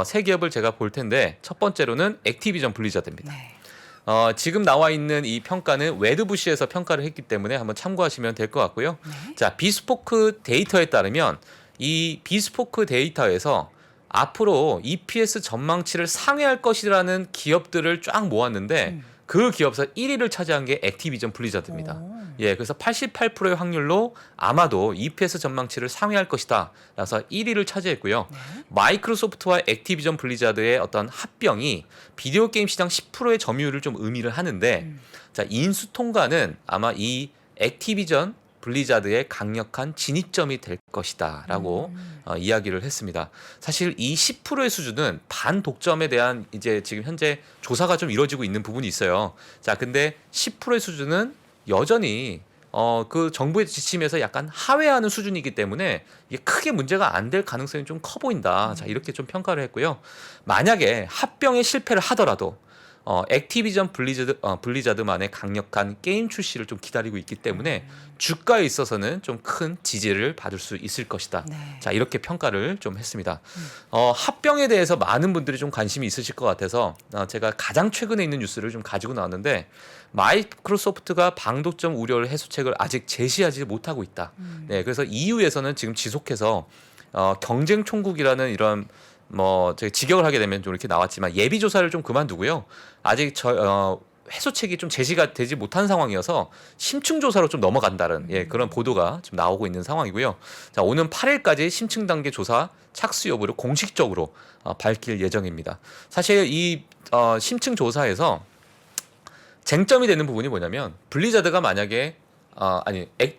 세 기업을 제가 볼 텐데, 첫 번째로는 액티비전 블리자드입니다. 네. 지금 나와 있는 이 평가는 웨드부시에서 평가를 했기 때문에 한번 참고하시면 될 것 같고요. 네. 자, 비스포크 데이터에 따르면 이 비스포크 데이터에서 앞으로 EPS 전망치를 상회할 것이라는 기업들을 쫙 모았는데 그 기업사 1위를 차지한 게 액티비전 블리자드입니다. 오. 예, 그래서 88%의 확률로 아마도 EPS 전망치를 상회할 것이다. 라서 1위를 차지했고요. 네. 마이크로소프트와 액티비전 블리자드의 어떤 합병이 비디오 게임 시장 10%의 점유율을 좀 의미를 하는데, 자, 인수 통과는 아마 이 액티비전 블리자드의 강력한 진입점이 될 것이다라고 이야기를 했습니다. 사실 이 10%의 수준은 반독점에 대한 이제 지금 현재 조사가 좀 이루어지고 있는 부분이 있어요. 자, 근데 10%의 수준은 여전히 그 정부의 지침에서 약간 하회하는 수준이기 때문에 이게 크게 문제가 안 될 가능성이 좀 커 보인다. 자, 이렇게 좀 평가를 했고요. 만약에 합병에 실패를 하더라도 액티비전 블리자드만의 강력한 게임 출시를 좀 기다리고 있기 때문에 주가에 있어서는 좀 큰 지지를 받을 수 있을 것이다. 네. 자, 이렇게 평가를 좀 했습니다. 합병에 대해서 많은 분들이 좀 관심이 있으실 것 같아서 제가 가장 최근에 있는 뉴스를 좀 가지고 나왔는데, 마이크로소프트가 방독점 우려를 해소책을 아직 제시하지 못하고 있다. 네, 그래서 EU에서는 지금 지속해서 경쟁 총국이라는 이런 저희 직역을 하게 되면 좀 이렇게 나왔지만 예비 조사를 좀 그만두고요. 아직 해소책이 좀 제시가 되지 못한 상황이어서 심층 조사로 좀 넘어간다는 그런 보도가 좀 나오고 있는 상황이고요. 자, 오는 8일까지 심층 단계 조사 착수 여부를 공식적으로 밝힐 예정입니다. 사실 이 심층 조사에서 쟁점이 되는 부분이 뭐냐면, 블리자드가 만약에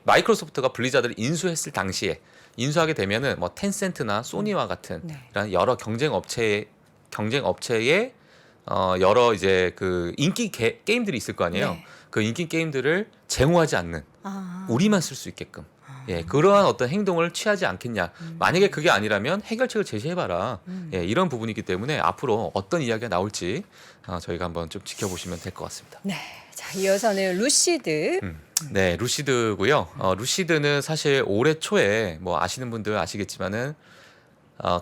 마이크로소프트가 블리자드를 인수했을 당시에 인수하게 되면은 뭐 텐센트나 소니와 같은 네. 이런 여러 경쟁 업체의 여러 이제 그 인기 게임들이 있을 거 아니에요. 네. 그 인기 게임들을 제공하지 않는, 아. 우리만 쓸 수 있게끔 그러한 어떤 행동을 취하지 않겠냐. 만약에 그게 아니라면 해결책을 제시해봐라. 이런 부분이기 때문에 앞으로 어떤 이야기가 나올지 저희가 한번 좀 지켜보시면 될 것 같습니다. 네. 자, 이어서는 루시드. 네, 루시드고요. 루시드는 사실 올해 초에 뭐 아시는 분들 아시겠지만은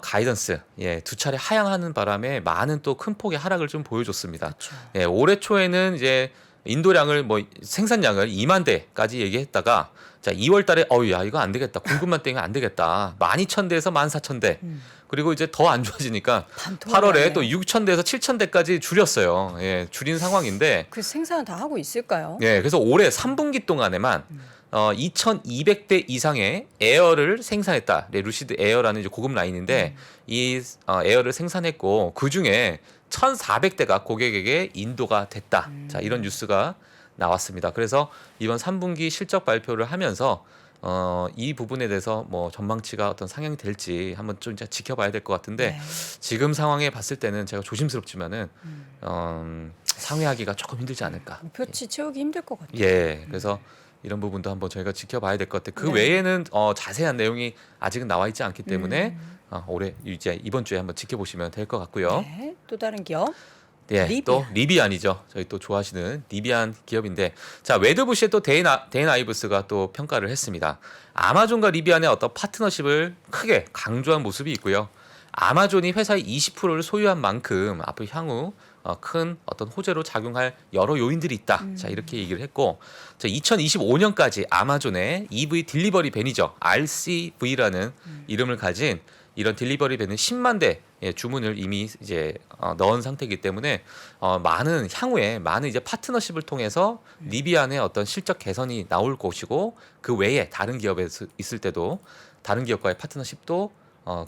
가이던스 두 차례 하향하는 바람에 많은 또 큰 폭의 하락을 좀 보여줬습니다. 그렇죠. 올해 초에는 이제 인도량을 생산량을 2만 대까지 얘기했다가, 자, 2월 달에 야, 이거 안 되겠다. 공급만 때문에 안 되겠다. 12,000대에서 14,000대. 그리고 이제 더 안 좋아지니까 반토막이 8월에 나네요. 또 6,000대에서 7,000대까지 줄였어요. 줄인 상황인데, 그 생산을 다 하고 있을까요? 그래서 올해 3분기 동안에만 2,200대 이상의 에어를 생산했다. 루시드 에어라는 이제 고급 라인인데 이 에어를 생산했고, 그 중에 1,400대가 고객에게 인도가 됐다. 자, 이런 뉴스가 나왔습니다. 그래서 이번 3분기 실적 발표를 하면서 이 부분에 대해서 뭐 전망치가 어떤 상향이 될지 한번 좀 이제 지켜봐야 될 것 같은데, 네. 지금 상황에 봤을 때는 제가 조심스럽지만은 상회하기가 조금 힘들지 않을까. 목표치 채우기 힘들 것 같아요. 그래서 이런 부분도 한번 저희가 지켜봐야 될 것 같아요. 그 네. 외에는 자세한 내용이 아직은 나와 있지 않기 때문에 올해 이제 이번 주에 한번 지켜보시면 될 것 같고요. 네. 또 다른 기업. 또 리비안이죠. 저희 또 좋아하시는 리비안 기업인데, 자, 웨드부시의 또 데인 아이브스가 또 평가를 했습니다. 아마존과 리비안의 어떤 파트너십을 크게 강조한 모습이 있고요. 아마존이 회사의 20%를 소유한 만큼 앞으로 향후 큰 어떤 호재로 작용할 여러 요인들이 있다. 자, 이렇게 얘기를 했고, 자, 2025년까지 아마존의 EV 딜리버리 밴이죠. RCV라는 이름을 가진 이런 딜리버리 되는 10만 대 주문을 이미 이제 넣은 상태이기 때문에 많은 향후에 많은 이제 파트너십을 통해서 리비안의 어떤 실적 개선이 나올 것이고 그 외에 다른 기업에 있을 때도 다른 기업과의 파트너십도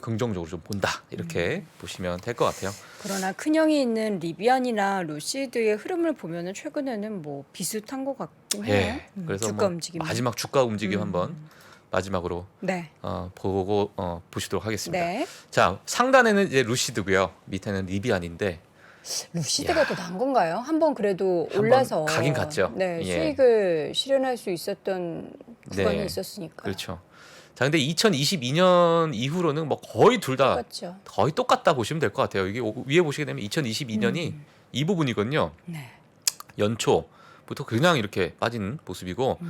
긍정적으로 좀 본다 이렇게 보시면 될 것 같아요. 그러나 큰형이 있는 리비안이나 루시드의 흐름을 보면은 최근에는 뭐 비슷한 것 같긴 해요. 예. 그래서 주가 뭐 움직임. 마지막 주가 움직임 한번 마지막으로 네. 보고 보시도록 하겠습니다. 네. 자, 상단에는 이제 루시드고요. 밑에는 리비안인데 루시드가 더 나은 건가요? 한번 그래도 한번 올라서 가긴 갔죠. 네, 예. 수익을 실현할 수 있었던 구간이 네. 있었으니까. 그렇죠. 자, 근데 2022년 이후로는 뭐 거의 둘 다 똑같죠. 거의 똑같다 보시면 될 것 같아요. 이게 위에 보시게 되면 2022년이 이 부분이거든요. 네. 연초부터 그냥 이렇게 빠진 모습이고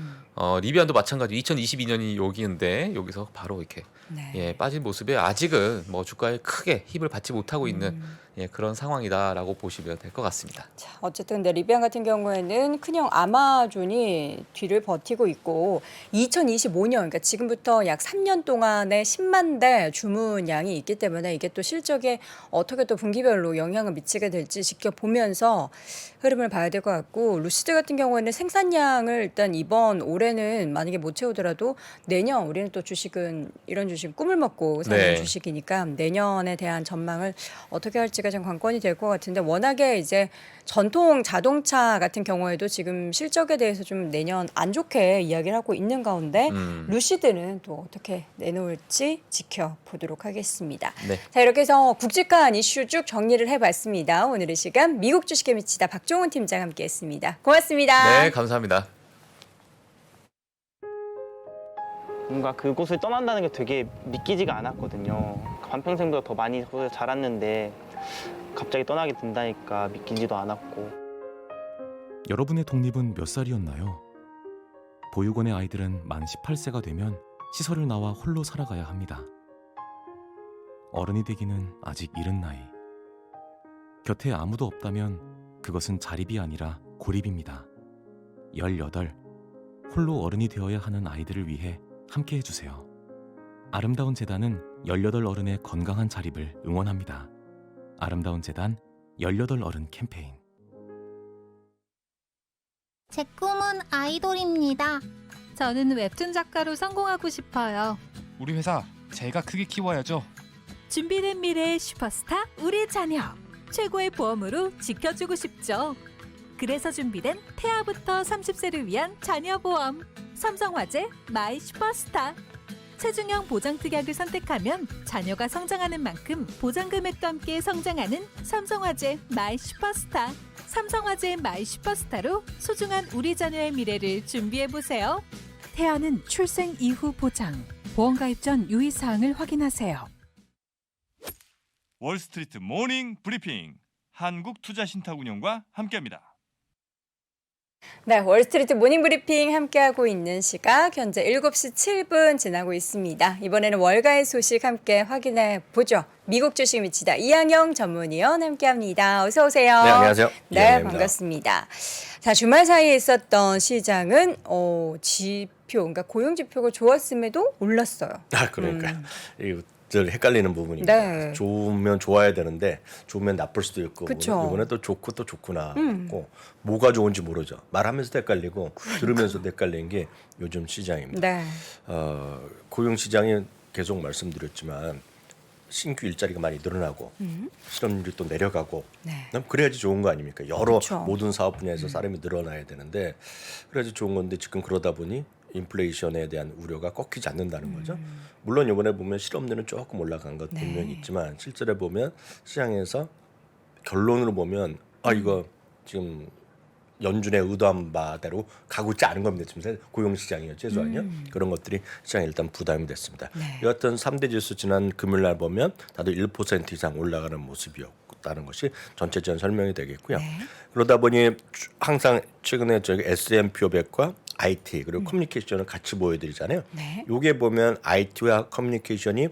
리비안도 마찬가지 2022년이 여기인데 여기서 바로 이렇게 네. 빠진 모습에 아직은 뭐 주가에 크게 힘을 받지 못하고 있는 그런 상황이다라고 보시면 될 것 같습니다. 자, 어쨌든 근데 리비안 같은 경우에는 큰형 아마존이 뒤를 버티고 있고 2025년 그러니까 지금부터 약 3년 동안에 10만 대 주문량이 있기 때문에 이게 또 실적에 어떻게 또 분기별로 영향을 미치게 될지 지켜보면서 흐름을 봐야 될 것 같고 루시드 같은 경우에는 생산량을 일단 이번 올해는 만약에 못 채우더라도 내년 우리는 또 주식은 이런 주식 꿈을 먹고 사는 네. 주식이니까 내년에 대한 전망을 어떻게 할지가 좀 관건이 될 것 같은데 워낙에 이제 전통 자동차 같은 경우에도 지금 실적에 대해서 좀 내년 안 좋게 이야기를 하고 있는 가운데 루시드는 또 어떻게 내놓을지 지켜보도록 하겠습니다. 네. 자, 이렇게 해서 굵직한 이슈 쭉 정리를 해봤습니다. 오늘의 시간 미국 주식에 미치다 박종훈 팀장 함께했습니다. 고맙습니다. 네, 감사합니다. 뭔가 그곳을 떠난다는 게 되게 믿기지가 않았거든요. 반평생보다 더 많이 거기서 자랐는데 갑자기 떠나게 된다니까 믿기지도 않았고. 여러분의 독립은 몇 살이었나요? 보육원의 아이들은 만 18세가 되면 시설을 나와 홀로 살아가야 합니다. 어른이 되기는 아직 이른 나이. 곁에 아무도 없다면 그것은 자립이 아니라 고립입니다. 18. 홀로 어른이 되어야 하는 아이들을 위해 함께 해주세요. 아름다운 재단은 18 어른의 건강한 자립을 응원합니다. 아름다운 재단 18 어른 캠페인. 제 꿈은 아이돌입니다. 저는 웹툰 작가로 성공하고 싶어요. 우리 회사 제가 크게 키워야죠. 준비된 미래의 슈퍼스타 우리 자녀. 최고의 보험으로 지켜주고 싶죠. 그래서 준비된 태아부터 30세를 위한 자녀 보험. 삼성화재 마이 슈퍼스타. 체중형 보장특약을 선택하면 자녀가 성장하는 만큼 보장금액도 함께 성장하는 삼성화재 마이 슈퍼스타. 삼성화재 마이 슈퍼스타로 소중한 우리 자녀의 미래를 준비해보세요. 태아는 출생 이후 보장. 보험가입 전 유의사항을 확인하세요. 월스트리트 모닝 브리핑 한국투자신탁운용과 함께합니다. 네, 월스트리트 모닝 브리핑 함께하고 있는 시각 현재 7시 7분 지나고 있습니다. 이번에는 월가의 소식 함께 확인해 보죠. 미국 주식 미치다 이항영 전문위원 함께합니다. 어서 오세요. 네, 안녕하세요. 네, 이항영입니다. 반갑습니다. 자, 주말 사이에 있었던 시장은 그러니까 고용 지표가 좋았음에도 올랐어요. 그러니까 이거 늘 헷갈리는 부분입니다. 네. 좋으면 좋아야 되는데 좋으면 나쁠 수도 있고 그쵸. 이번에 또 좋고 또 좋구나 고 뭐가 좋은지 모르죠. 말하면서도 헷갈리고 들으면서도 헷갈리는 게 요즘 시장입니다. 네. 고용 시장이 계속 말씀드렸지만 신규 일자리가 많이 늘어나고 실업률이 또 내려가고 네. 그럼 그래야지 좋은 거 아닙니까? 여러 그쵸. 모든 사업 분야에서 사람이 늘어나야 되는데 그래야지 좋은 건데 지금 그러다 보니 인플레이션에 대한 우려가 꺾이지 않는다는 거죠. 물론 이번에 보면 실업률은 조금 올라간 것 분명히 있지만 실제로 보면 시장에서 결론으로 보면 이거 지금 연준의 의도한 바대로 가고 있지 않은 겁니다. 지금 고용 시장이요, 최소한요. 그런 것들이 시장에 일단 부담이 됐습니다. 네. 여하튼 3대 지수 지난 금요일 날 보면 다들 1% 이상 올라가는 모습이었다는 것이 전체적인 설명이 되겠고요. 네. 그러다 보니 항상 최근에 저희 S&P 500과 IT 그리고 커뮤니케이션을 같이 보여드리잖아요. 네. 요게 보면 IT와 커뮤니케이션이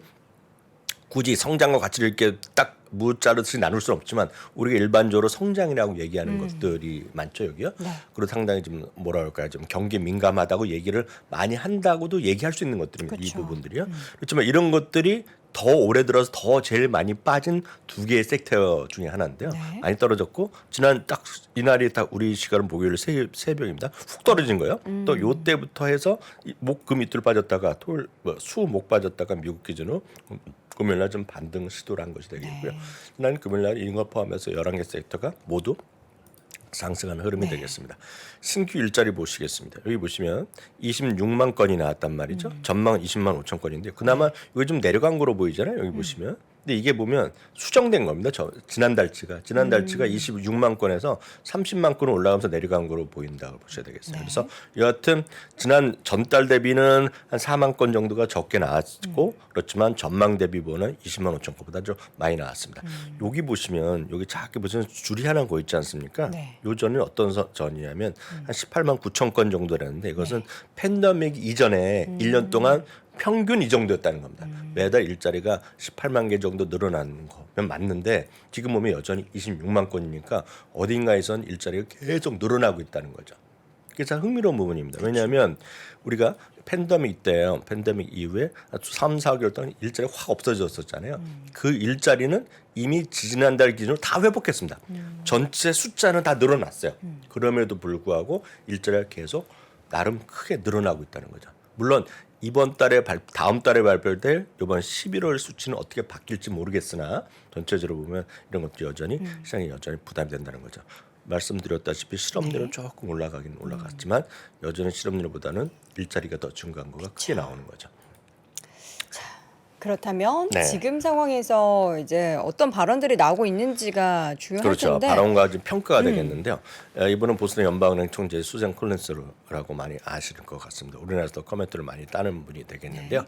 굳이 성장과 가치를 이렇게 딱 무자르듯이 나눌 수는 없지만 우리가 일반적으로 성장이라고 얘기하는 것들이 많죠, 여기요. 네. 그리고 상당히 좀 뭐라 그럴까요, 좀 경기 민감하다고 얘기를 많이 한다고도 얘기할 수 있는 것들입니다. 이 그쵸. 부분들이요. 그렇지만 이런 것들이 더 올해 들어서 더 제일 많이 빠진 두 개의 섹터 중에 하나인데요. 네. 많이 떨어졌고 지난 딱 이날이 딱 우리 시간은 목요일 새벽입니다. 훅 떨어진 거예요. 또 요때부터 해서 목금 이틀 빠졌다가 토요일 수목 빠졌다가 미국 기준으로 금요일 날 좀 반등 시도를 한 것이 되겠고요. 네. 지난 금요일 날 이런 걸 포함해서 11개 섹터가 모두 상승하는 흐름이 네. 되겠습니다. 신규 일자리 보시겠습니다. 여기 보시면 26만 건이 나왔단 말이죠. 전망 20만 5천 건인데 그나마 이거 좀 내려간 거로 보이잖아요. 여기 보시면. 근데 이게 보면 수정된 겁니다. 지난달치가 26만 건에서 30만 건으로 올라가면서 내려간 거로 보인다고 보셔야 되겠어요. 네. 그래서 여하튼 지난 전달 대비는 한 4만 건 정도가 적게 나왔고 그렇지만 전망 대비 보는 20만 5천 건보다 좀 많이 나왔습니다. 여기 보시면 여기 작게 보시면 줄이 하나 고 있지 않습니까? 네. 요 전이 어떤 전이냐면 한 18만 9천 건 정도라는데 이것은 팬데믹 이전에 1년 동안 평균 이 정도였다는 겁니다. 매달 일자리가 18만 개 정도 늘어나는 거면 맞는데 지금 보면 여전히 26만 건이니까 어딘가에선 일자리가 계속 늘어나고 있다는 거죠. 그게 참 흥미로운 부분입니다. 왜냐하면 우리가 팬데믹 때요. 팬데믹 이후에 3, 4개월 동안 일자리가 확 없어졌었잖아요. 그 일자리는 이미 지난달 기준으로 다 회복했습니다. 전체 숫자는 다 늘어났어요. 그럼에도 불구하고 일자리가 계속 나름 크게 늘어나고 있다는 거죠. 물론 이번 달에 다음 달에 발표될 이번 11월 수치는 어떻게 바뀔지 모르겠으나 전체적으로 보면 이런 것도 여전히 시장이 여전히 부담이 된다는 거죠. 말씀드렸다시피 실업률은 조금 올라가긴 올라갔지만 여전히 실업률보다는 일자리가 더 증가한 거가 크게 나오는 거죠. 그렇다면 네. 지금 상황에서 이제 어떤 발언들이 나오고 있는지가 중요할 그렇죠. 텐데. 발언과 좀 평가가 되겠는데요. 이분은 보스턴 연방은행 총재 수잔 콜린스라고 많이 아시는 것 같습니다. 우리나라에서도 커멘트를 많이 따는 분이 되겠는데요.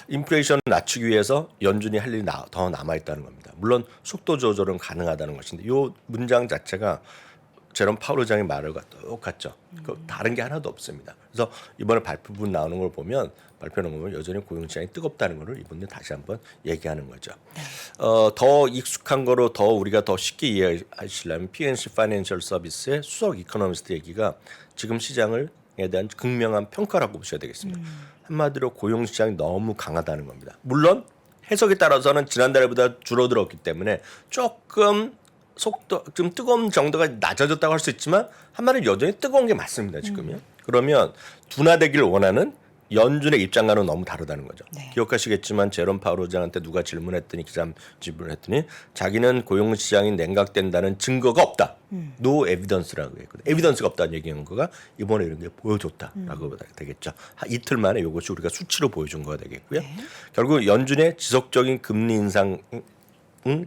인플레이션을 낮추기 위해서 연준이 할 일이 더 남아 있다는 겁니다. 물론 속도 조절은 가능하다는 것인데 이 문장 자체가 제롬 파월 의장의 말과 똑같죠. 다른 게 하나도 없습니다. 그래서 이번에 발표문 나오는 걸 보면 발표는 보면 여전히 고용시장이 뜨겁다는 것을 이분들 다시 한번 얘기하는 거죠. 더 익숙한 거로 더 우리가 더 쉽게 이해하시려면 PNC 파이낸셜 서비스의 수석 이코노미스트 얘기가 지금 시장에 대한 극명한 평가라고 보셔야 되겠습니다. 한마디로 고용시장이 너무 강하다는 겁니다. 물론 해석에 따라서는 지난달보다 줄어들었기 때문에 조금 속도 좀 뜨거운 정도가 낮아졌다고 할 수 있지만 한마디로 여전히 뜨거운 게 맞습니다. 지금요. 그러면 둔화되기를 원하는 연준의 입장과는 너무 다르다는 거죠. 네. 기억하시겠지만 제롬 파월 의장한테 누가 질문했더니 질문을 했더니 자기는 고용시장이 냉각된다는 증거가 없다. No evidence라고 했거든요. 에비던스가 없다는 얘기한 거가 이번에 이런 게 보여줬다라고 되겠죠. 이틀 만에 이것이 우리가 수치로 보여준 거가 되겠고요. 네. 결국 연준의 지속적인 금리 인상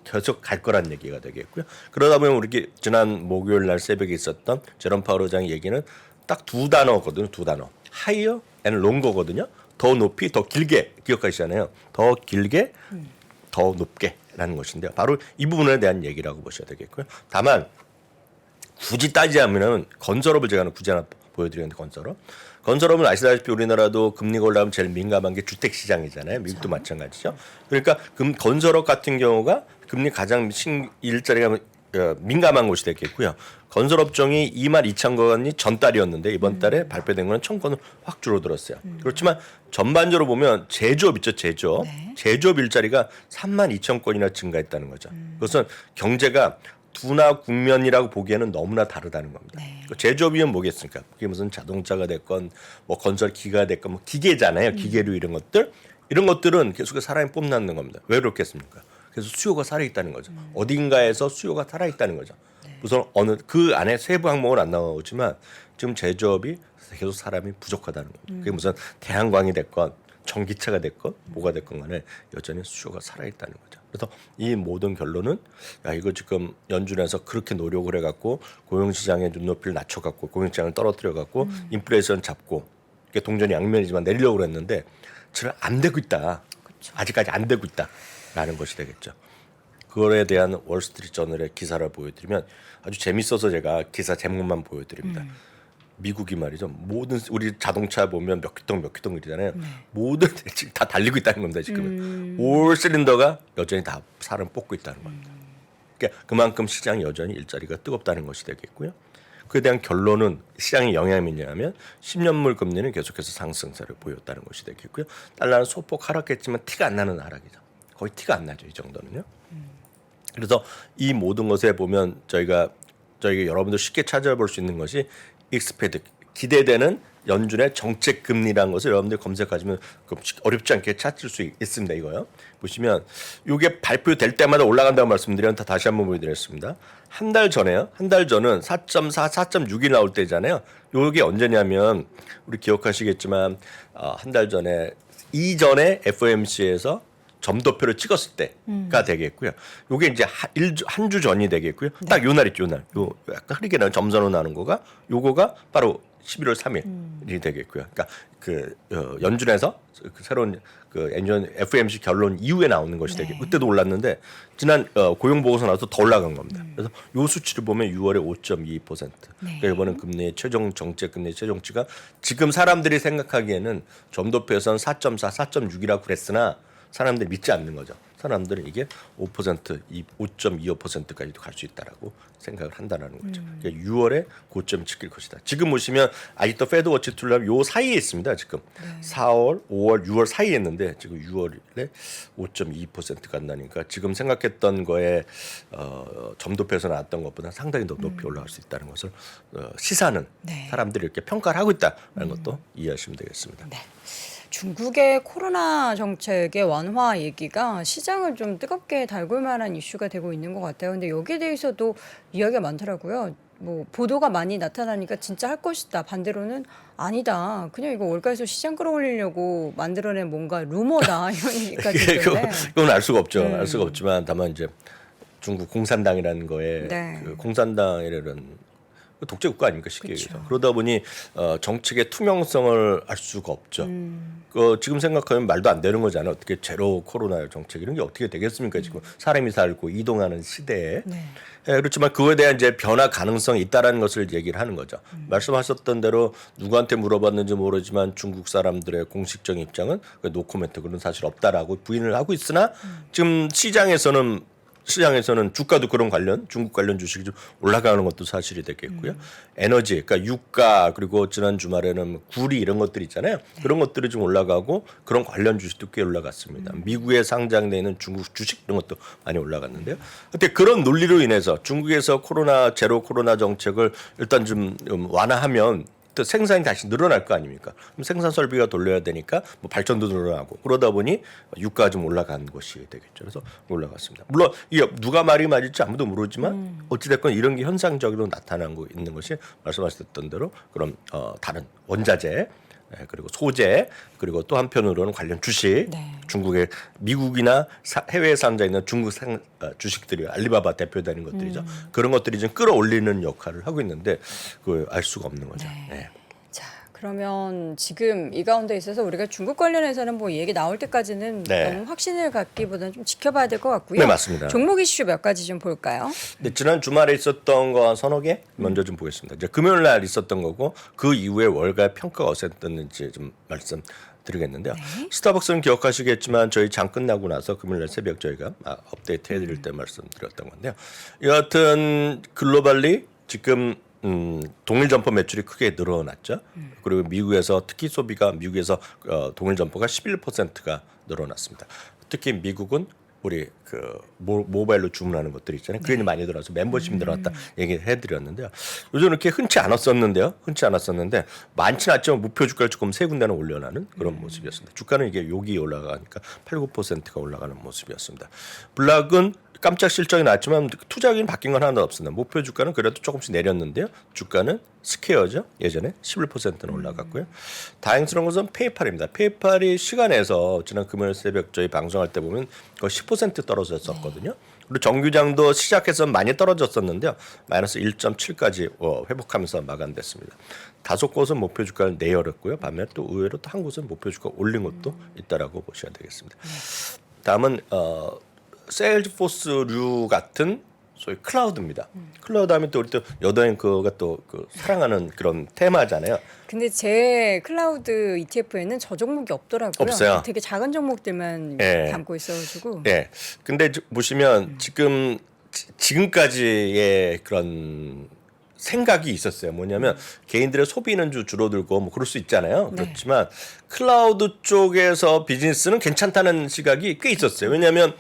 계속 갈 거란 얘기가 되겠고요. 그러다 보면 우리 지난 목요일 날 새벽에 있었던 제롬 파월 의장의 얘기는 딱 두 단어거든요. 두 단어. higher and longer 거든요. 더 높이, 더 길게 기억하시잖아요. 더 길게, 더 높게라는 것인데요. 바로 이 부분에 대한 얘기라고 보셔야 되겠고요. 다만 굳이 따지자면은 건설업을 제가 굳이 하나 보여드리는데 건설업은 아시다시피 우리나라도 금리가 올라가면 제일 민감한 게 주택 시장이잖아요. 미국도 마찬가지죠. 그러니까 건설업 같은 경우가 금리 가장 일자리가 민감한 곳이 되겠고요. 건설업종이 22,000건이 전달이었는데 이번 달에 발표된 거는 1,000건을 확 줄어들었어요. 그렇지만 전반적으로 보면 제조업 있죠. 제조업. 네. 제조업 일자리가 32,000건이나 증가했다는 거죠. 그것은 경제가 둔화 국면이라고 보기에는 너무나 다르다는 겁니다. 네. 제조업이면 뭐겠습니까? 그게 무슨 자동차가 됐건 뭐 건설 기계가 됐건 뭐 기계잖아요. 기계류 이런 것들은 계속 사람이 뽐내는 겁니다. 왜 그렇겠습니까? 그래서 수요가 살아있다는 거죠. 어딘가에서 수요가 살아있다는 거죠. 우선 그 안에 세부 항목은 안 나오지만 지금 제조업이 계속 사람이 부족하다는 겁니다. 그게 무슨 태양광이 됐건 전기차가 됐건 뭐가 됐건 간에 여전히 수요가 살아있다는 거죠. 그래서 이 모든 결론은 이거 지금 연준에서 그렇게 노력을 해갖고 고용시장의 눈높이를 낮춰갖고 고용시장을 떨어뜨려갖고 인플레이션 잡고 이게 동전이 양면이지만 내리려고 했는데 잘 안 되고 있다. 그렇죠. 아직까지 안 되고 있다라는 것이 되겠죠. 그거에 대한 월스트리트 저널의 기사를 보여드리면 아주 재밌어서 제가 기사 제목만 보여드립니다. 미국이 말이죠. 모든 우리 자동차 보면 몇 기통 이러잖아요. 모든 지금 다 달리고 있다는 겁니다. 지금 올 실린더가 여전히 다 사람 뽑고 있다는 겁니다. 그러니까 그만큼 시장이 여전히 일자리가 뜨겁다는 것이 되겠고요. 그에 대한 결론은 시장의 영향이 뭐냐면 10년물 금리는 계속해서 상승세를 보였다는 것이 되겠고요. 달러는 소폭 하락했지만 티가 안 나는 하락이죠. 거의 티가 안 나죠. 이 정도는요. 그래서 이 모든 것에 보면 저희가 여러분들 쉽게 찾아볼 수 있는 것이 익스페드 기대되는 연준의 정책 금리라는 것을 여러분들 검색하시면 어렵지 않게 찾을 수 있습니다. 이거요. 보시면 이게 발표될 때마다 올라간다고 말씀드렸는데 다시 한번 보여드리겠습니다. 한 달 전에요. 한 달 전은 4.4, 4.6이 나올 때잖아요. 이게 언제냐면 우리 기억하시겠지만 한 달 전에 이전에 FOMC에서 점도표를 찍었을 때가 되겠고요. 요게 이제 한 주 전이 되겠고요. 딱 요 날이 요 약간 흐리게 나는 점선으로 나는 거가 요거가 바로 11월 3일이 되겠고요. 그러니까 연준에서 새로운 FOMC 결론 이후에 나오는 것이 되겠고 그때도 올랐는데 지난 고용 보고서 나와서 더 올라간 겁니다. 그래서 요 수치를 보면 6월에 5.2%. 그러니까 이번엔 금리의 최종 정책 금리 최종치가 지금 사람들이 생각하기에는 점도표에서는 4.4, 4.6이라고 그랬으나 사람들이 믿지 않는 거죠. 사람들은 이게 5%, 5.25%까지도 갈 수 있다라고 생각을 한다는 거죠. 그러니까 6월에 고점 지킬 것이다. 지금 보시면 아직도 페드 워치 툴랍 요 사이에 있습니다. 지금 4월, 5월, 6월 사이에 있는데 지금 6월에 5.2% 간다니까 지금 생각했던 거에 점도표에서 나왔던 것보다 상당히 더 높이 올라갈 수 있다는 것을 시사하는 사람들이 이렇게 평가를 하고 있다는 것도 이해하시면 되겠습니다. 네. 중국의 코로나 정책의 완화 얘기가 시장을 좀 뜨겁게 달굴 만한 이슈가 되고 있는 것 같아요. 근데 여기에 대해서도 이야기가 많더라고요. 뭐 보도가 많이 나타나니까 진짜 할 것이다. 반대로는 아니다. 그냥 이거 월가에서 시장 끌어올리려고 만들어낸 뭔가 루머다 이런 얘기까지 있던데. 그건 알 수가 없죠. 알 수가 없지만 다만 이제 중국 공산당이라는 거에 그 공산당이라는 독재 국가 아닙니까 쉽게 얘기해서. 그러다 보니 정책의 투명성을 알 수가 없죠. 지금 생각하면 말도 안 되는 거잖아요. 어떻게 제로 코로나 정책 이런 게 어떻게 되겠습니까? 지금 사람이 살고 이동하는 시대에. 그렇지만 그거에 대한 이제 변화 가능성이 있다라는 것을 얘기를 하는 거죠. 말씀하셨던 대로 누구한테 물어봤는지 모르지만 중국 사람들의 공식적인 입장은 노코멘트 그런 사실 없다라고 부인을 하고 있으나 지금 시장에서는 주가도 그런 중국 관련 주식이 좀 올라가는 것도 사실이 되겠고요. 에너지, 그러니까 유가 그리고 지난 주말에는 구리 이런 것들 있잖아요. 그런 것들이 좀 올라가고 그런 관련 주식도 꽤 올라갔습니다. 미국에 상장되어 있는 중국 주식 이런 것도 많이 올라갔는데요. 근데 그런 논리로 인해서 중국에서 제로 코로나 정책을 일단 좀 완화하면 또 생산이 다시 늘어날 거 아닙니까? 그럼 생산 설비가 돌려야 되니까 뭐 발전도 늘어나고 그러다 보니 유가가 좀 올라간 것이 되겠죠. 그래서 올라갔습니다. 물론 이게 누가 말이 맞을지 아무도 모르지만 어찌됐건 이런 게 현상적으로 나타나고 있는 것이 말씀하셨던 대로 그런 다른 원자재 그리고 소재 그리고 또 한편으로는 관련 주식 중국의 미국이나 해외에 상자 있는 중국 주식들이 알리바바 대표되는 것들이죠. 그런 것들이 좀 끌어올리는 역할을 하고 있는데 그걸 알 수가 없는 거죠. 자, 그러면 지금 이 가운데 있어서 우리가 중국 관련해서는 뭐 얘기 나올 때까지는 너무 확신을 갖기보다는 좀 지켜봐야 될 것 같고요. 네, 맞습니다. 종목 이슈 몇 가지 좀 볼까요? 네, 지난 주말에 있었던 거 서너 개 먼저 좀 보겠습니다. 이제 금요일 날 있었던 거고 그 이후에 월가의 평가가 어땠는지 좀 말씀드리겠는데요. 스타벅스는 기억하시겠지만 저희 장 끝나고 나서 금요일 날 새벽 저희가 업데이트 해드릴 때 말씀드렸던 건데요. 여하튼 글로벌리 지금 동일 점포 매출이 크게 늘어났죠. 그리고 미국에서 특히 소비가 미국에서 동일 점포가 11%가 늘어났습니다. 특히 미국은 우리 모바일로 주문하는 것들이 있잖아요. 그게 많이 들어서 멤버십이 늘어났다 얘기를 해드렸는데요. 요즘 이렇게 흔치 않았었는데 많지는 않지만 목표 주가를 조금 세 군데는 올려나는 그런 모습이었습니다. 주가는 이게 여기 올라가니까 8, 9%가 올라가는 모습이었습니다. 블락은 깜짝 실적이 나왔지만 투자기는 바뀐 건 하나도 없습니다. 목표 주가는 그래도 조금씩 내렸는데요. 주가는 스퀘어죠. 예전에 11%는 올라갔고요. 다행스러운 것은 페이팔입니다. 페이팔이 시간에서 지난 금요일 새벽 저희 방송할 때 보면 거의 10% 떨어졌었거든요. 그리고 정규장도 시작해서 많이 떨어졌었는데요. 마이너스 1.7까지 회복하면서 마감됐습니다. 다섯 곳은 목표 주가를 내열었고요. 반면 또 의외로 또 한 곳은 목표 주가 올린 것도 있다라고 보셔야 되겠습니다. 다음은 세일즈포스류 같은 소위 클라우드입니다. 클라우드 하면 또 우리 또 여도앵커가 또 사랑하는 그런 테마잖아요. 근데 제 클라우드 ETF에는 저 종목이 없더라고요. 없어요. 되게 작은 종목들만 담고 있어가지고. 네. 근데 보시면 지금까지의 그런 생각이 있었어요. 뭐냐면 개인들의 소비는 줄어들고 뭐 그럴 수 있잖아요. 그렇지만 클라우드 쪽에서 비즈니스는 괜찮다는 시각이 꽤 있었어요. 왜냐하면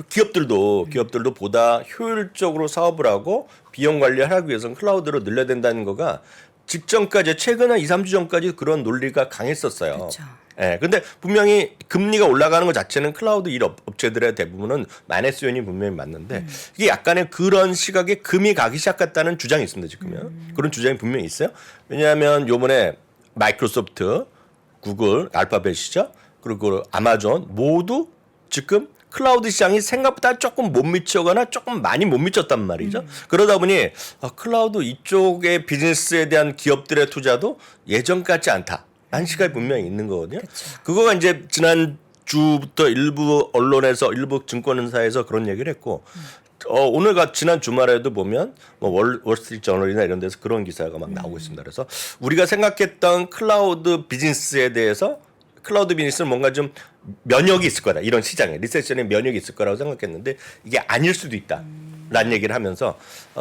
기업들도 보다 효율적으로 사업을 하고 비용 관리를 하기 위해서는 클라우드로 늘려야 된다는 거가 직전까지 최근 한 2, 3주 전까지 그런 논리가 강했었어요. 그렇죠. 예, 근데 분명히 금리가 올라가는 것 자체는 클라우드 일 업체들의 대부분은 마이너스 요인이 분명히 맞는데 이게 약간의 그런 시각에 금이 가기 시작했다는 주장이 있습니다. 지금요. 그런 주장이 분명히 있어요. 왜냐하면 요번에 마이크로소프트, 구글, 알파벳이죠. 그리고 아마존 모두 지금 클라우드 시장이 생각보다 조금 못 미치거나 조금 많이 못 미쳤단 말이죠. 그러다 보니 클라우드 이쪽의 비즈니스에 대한 기업들의 투자도 예전 같지 않다. 라는 시각이 분명히 있는 거거든요. 그거가 이제 지난 주부터 일부 언론에서 일부 증권사에서 그런 얘기를 했고 오늘 지난 주말에도 보면 뭐 월스트리트 저널이나 이런 데서 그런 기사가 막 나오고 있습니다. 그래서 우리가 생각했던 클라우드 비즈니스에 대해서 클라우드 비즈니스는 뭔가 좀 면역이 있을 거다. 이런 시장에 리세션에 면역이 있을 거라고 생각했는데 이게 아닐 수도 있다. 라는 얘기를 하면서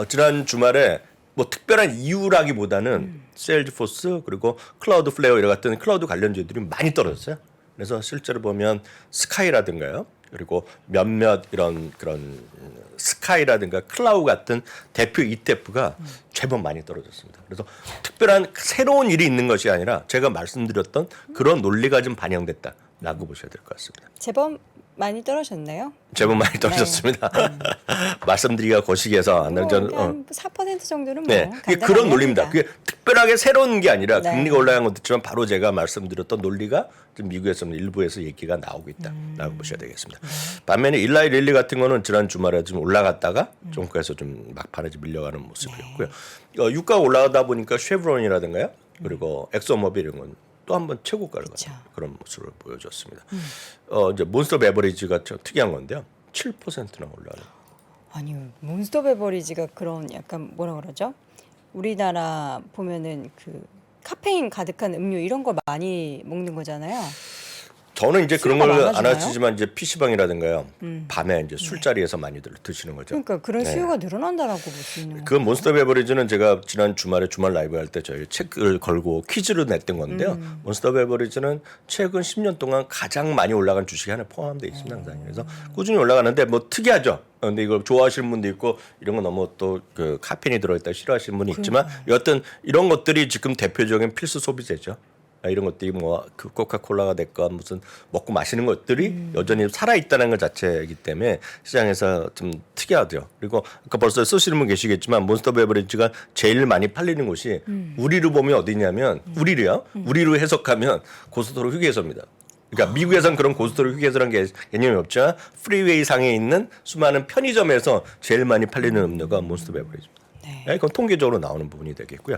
지난 주말에 뭐 특별한 이유라기보다는 세일즈포스 그리고 클라우드 플레어 이런 같은 클라우드 관련주들이 많이 떨어졌어요. 그래서 실제로 보면 스카이라든가요. 그리고 몇몇 이런 그런 스카이라든가 클라우 같은 대표 ETF가 제법 많이 떨어졌습니다. 그래서 특별한 새로운 일이 있는 것이 아니라 제가 말씀드렸던 그런 논리가 좀 반영됐다라고 보셔야 될 것 같습니다. 제법 많이 떨어졌나요? 제법 많이 떨어졌습니다. 말씀드리기가 거시기해서 안 한 4% 정도는 뭐 네, 그게 그런 논리입니다. 그게 특별하게 새로운 게 아니라 네. 금리가 올라간 것도 있지만 바로 제가 말씀드렸던 논리가 지금 미국에서는 일부에서 얘기가 나오고 있다라고 보셔야 되겠습니다. 반면에 일라이 릴리 같은 거는 지난 주말에 좀 올라갔다가 종가에서 좀 막판에 좀 밀려가는 모습이었고요. 유가가 올라가다 보니까 쉐브론이라든가요, 그리고 엑소모빌 이런 건 또 한 번 최고가를 가는 그런 모습을 보여줬습니다. 이제 몬스터 베버리지가 좀 특이한 건데요, 7%나 올라가는. 아니요, 몬스터 베버리지가 그런 약간 뭐라 그러죠? 우리나라 보면은 그 카페인 가득한 음료 이런 거 많이 먹는 거잖아요. 저는 이제 그런 수요가 걸 안 많아지나요? 하시지만 이제 PC방이라든가요. 밤에 이제 술자리에서 많이들 드시는 거죠. 그러니까 그런 네. 수요가 늘어난다라고 볼 수 있는 그 몬스터 베버리지는 제가 지난 주말에 주말 라이브 할 때 저희 책을 걸고 퀴즈를 냈던 건데요. 몬스터 베버리지는 최근 10년 동안 가장 많이 올라간 주식이 하나 포함되어 있습니다. 항상. 그래서 꾸준히 올라가는데 뭐 특이하죠. 근데 이걸 좋아하시는 분도 있고 이런 거 너무 또 그 카페인이 들어있다 싫어하시는 분이 있지만 여하튼 이런 것들이 지금 대표적인 필수 소비재죠. 이런 것들이 뭐 그 코카콜라가 됐건 무슨 먹고 마시는 것들이 여전히 살아 있다는 것 자체이기 때문에 시장에서 좀 특이하죠. 그리고 아까 벌써 쓰시는 분 계시겠지만 몬스터 베버리지가 제일 많이 팔리는 곳이 우리로 보면 어디냐면 우리로 해석하면 고속도로 휴게소입니다. 그러니까 미국에선 그런 고속도로 휴게소라는 개념이 없지만 프리웨이 상에 있는 수많은 편의점에서 제일 많이 팔리는 음료가 몬스터 베버리지입니다. 네. 그건 통계적으로 나오는 부분이 되겠고요.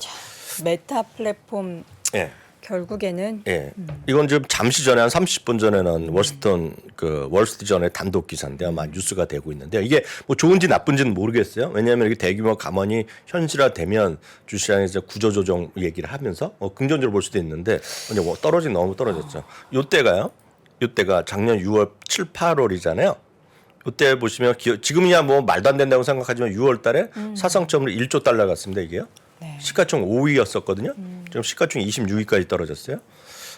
메타 플랫폼 예. 결국에는 예. 이건 지금 잠시 전에 한 30분 전에 난 월스트리트 전에 단독 기사인데 아마 뉴스가 되고 있는데 이게 뭐 좋은지 나쁜지는 모르겠어요. 왜냐하면 이렇게 대규모 감원이 현실화되면 주시장에서 구조조정 얘기를 하면서 긍정적으로 볼 수도 있는데 너무 떨어졌죠. 요때가 작년 6월 7, 8월이잖아요. 이때 보시면 지금이야 뭐 말도 안 된다고 생각하지만 6월 달에 사상점으로 1조 달러 갔습니다. 이게요. 네. 시가총 5위였었거든요. 지금 시가총 26위까지 떨어졌어요.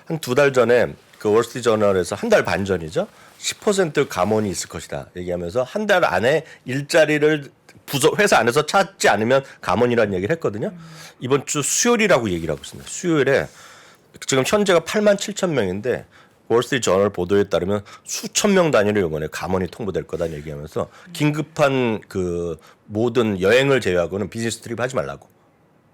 한 2달 전에 그 월스트리트 저널에서 한 달 반 전이죠. 10% 감원이 있을 것이다 얘기하면서 한 달 안에 일자리를 회사 안에서 찾지 않으면 감원이라는 얘기를 했거든요. 이번 주 수요일이라고 얘기를 하고 있습니다. 수요일에 지금 현재가 8만 7천 명인데 월스트리트 저널 보도에 따르면 수천 명 단위로 이번에 감원이 통보될 거다는 얘기하면서 긴급한 그 모든 여행을 제외하고는 비즈니스 트립 하지 말라고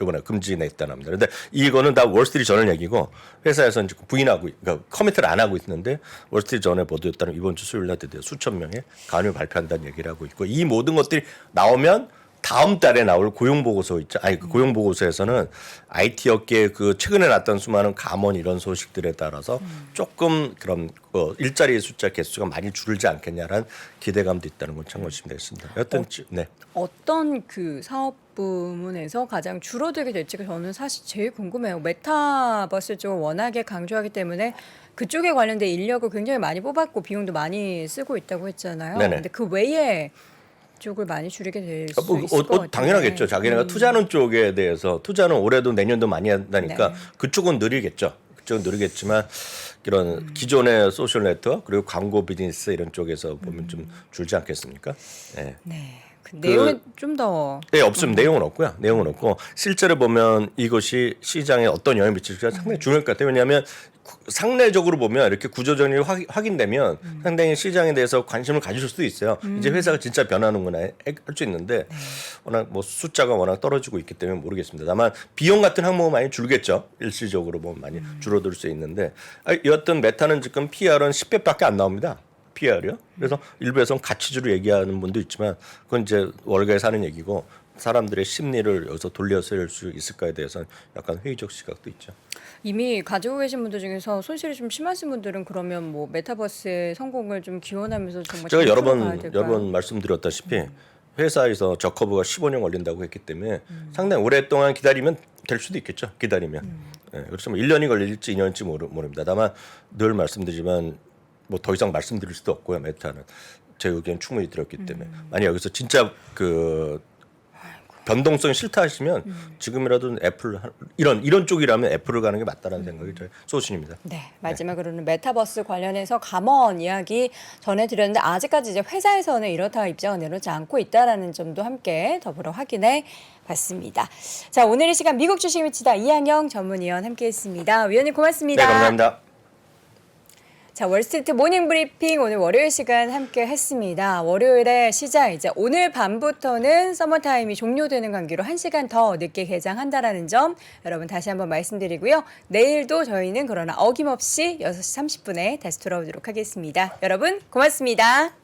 이번에 금지냈다는 합니다. 그런데 이거는 다 월스트리트 저널 얘기고 회사에서 이제 부인하고, 그러니까 커미트를 안 하고 있는데 월스트리트 저널 보도에 따르면 이번 주 수요일 날 드디어 수천 명의 간을 발표한다는 얘기를 하고 있고 이 모든 것들이 나오면 다음 달에 나올 고용보고서 있죠. 그 고용보고서에서는 IT 업계에 그 최근에 났던 수많은 감원 이런 소식들에 따라서 조금 그런 일자리 숫자 개수가 많이 줄지 않겠냐라는 기대감도 있다는 걸 참고하시면 되겠습니다. 여튼 네. 어떤 그 사업 부문에서 가장 줄어들게 될지가 저는 사실 제일 궁금해요. 메타버스 쪽을 워낙에 강조하기 때문에 그쪽에 관련된 인력을 굉장히 많이 뽑았고 비용도 많이 쓰고 있다고 했잖아요. 네네. 근데 그 외에 쪽을 많이 줄이게 될 수 뭐, 있을 것 같아요. 당연하겠죠. 자기네가 투자하는 쪽에 대해서 투자는 올해도 내년도 많이 한다니까 네. 그쪽은 느리겠죠. 그쪽은 느리겠지만 이런 기존의 소셜 네트워크 그리고 광고 비즈니스 이런 쪽에서 보면 좀 줄지 않겠습니까? 네. 네. 그 내용은 좀 더 네, 없습니다. 내용은 없고요. 내용은 없고 실제로 보면 이것이 시장에 어떤 영향을 미칠지가 상당히 중요할 것 같아요. 왜냐하면 상례적으로 보면 이렇게 구조정이 확인되면 상당히 시장에 대해서 관심을 가질 수도 있어요. 이제 회사가 진짜 변하는구나 할 수 있는데 워낙 뭐 숫자가 워낙 떨어지고 있기 때문에 모르겠습니다. 다만 비용 같은 항목은 많이 줄겠죠. 일시적으로 보면 많이 줄어들 수 있는데 여하튼 메타는 지금 PR은 10배밖에 안 나옵니다. PR이요. 그래서 일부에서는 가치주로 얘기하는 분도 있지만 그건 이제 월가에 사는 얘기고 사람들의 심리를 여기서 돌려서 수 있을까에 대해서는 약간 회의적 시각도 있죠. 이미 가지고 계신 분들 중에서 손실이 좀 심하신 분들은 그러면 뭐 메타버스의 성공을 좀 기원하면서 정말 제가 여러 장수로 가야 될까요? 번 말씀드렸다시피 회사에서 저커브가 15년 걸린다고 했기 때문에 상당히 오랫동안 기다리면 될 수도 있겠죠. 기다리면. 네, 그렇지만 1년이 걸릴지 2년일지 모릅니다. 다만 늘 말씀드리지만 뭐 더 이상 말씀드릴 수도 없고요. 메타는 제 의견 충분히 드렸기 때문에 만약 여기서 진짜 그 변동성이 싫다 하시면 지금이라도 애플 이런 쪽이라면 애플을 가는 게 맞다라는 생각이 저의 소신입니다. 네, 마지막으로는 메타버스 관련해서 감원 이야기 전해드렸는데 아직까지 이제 회사에서는 이렇다 입장을 내놓지 않고 있다라는 점도 함께 더불어 확인해 봤습니다. 자, 오늘 이 시간 미국 주식 미치다 이한영 전문위원 함께했습니다. 위원님 고맙습니다. 네, 감사합니다. 자, 월스트리트 모닝 브리핑 오늘 월요일 시간 함께 했습니다. 월요일에 시장 이제 오늘 밤부터는 서머타임이 종료되는 관계로 1시간 더 늦게 개장한다라는 점 여러분 다시 한번 말씀드리고요. 내일도 저희는 그러나 어김없이 6시 30분에 다시 돌아오도록 하겠습니다. 여러분 고맙습니다.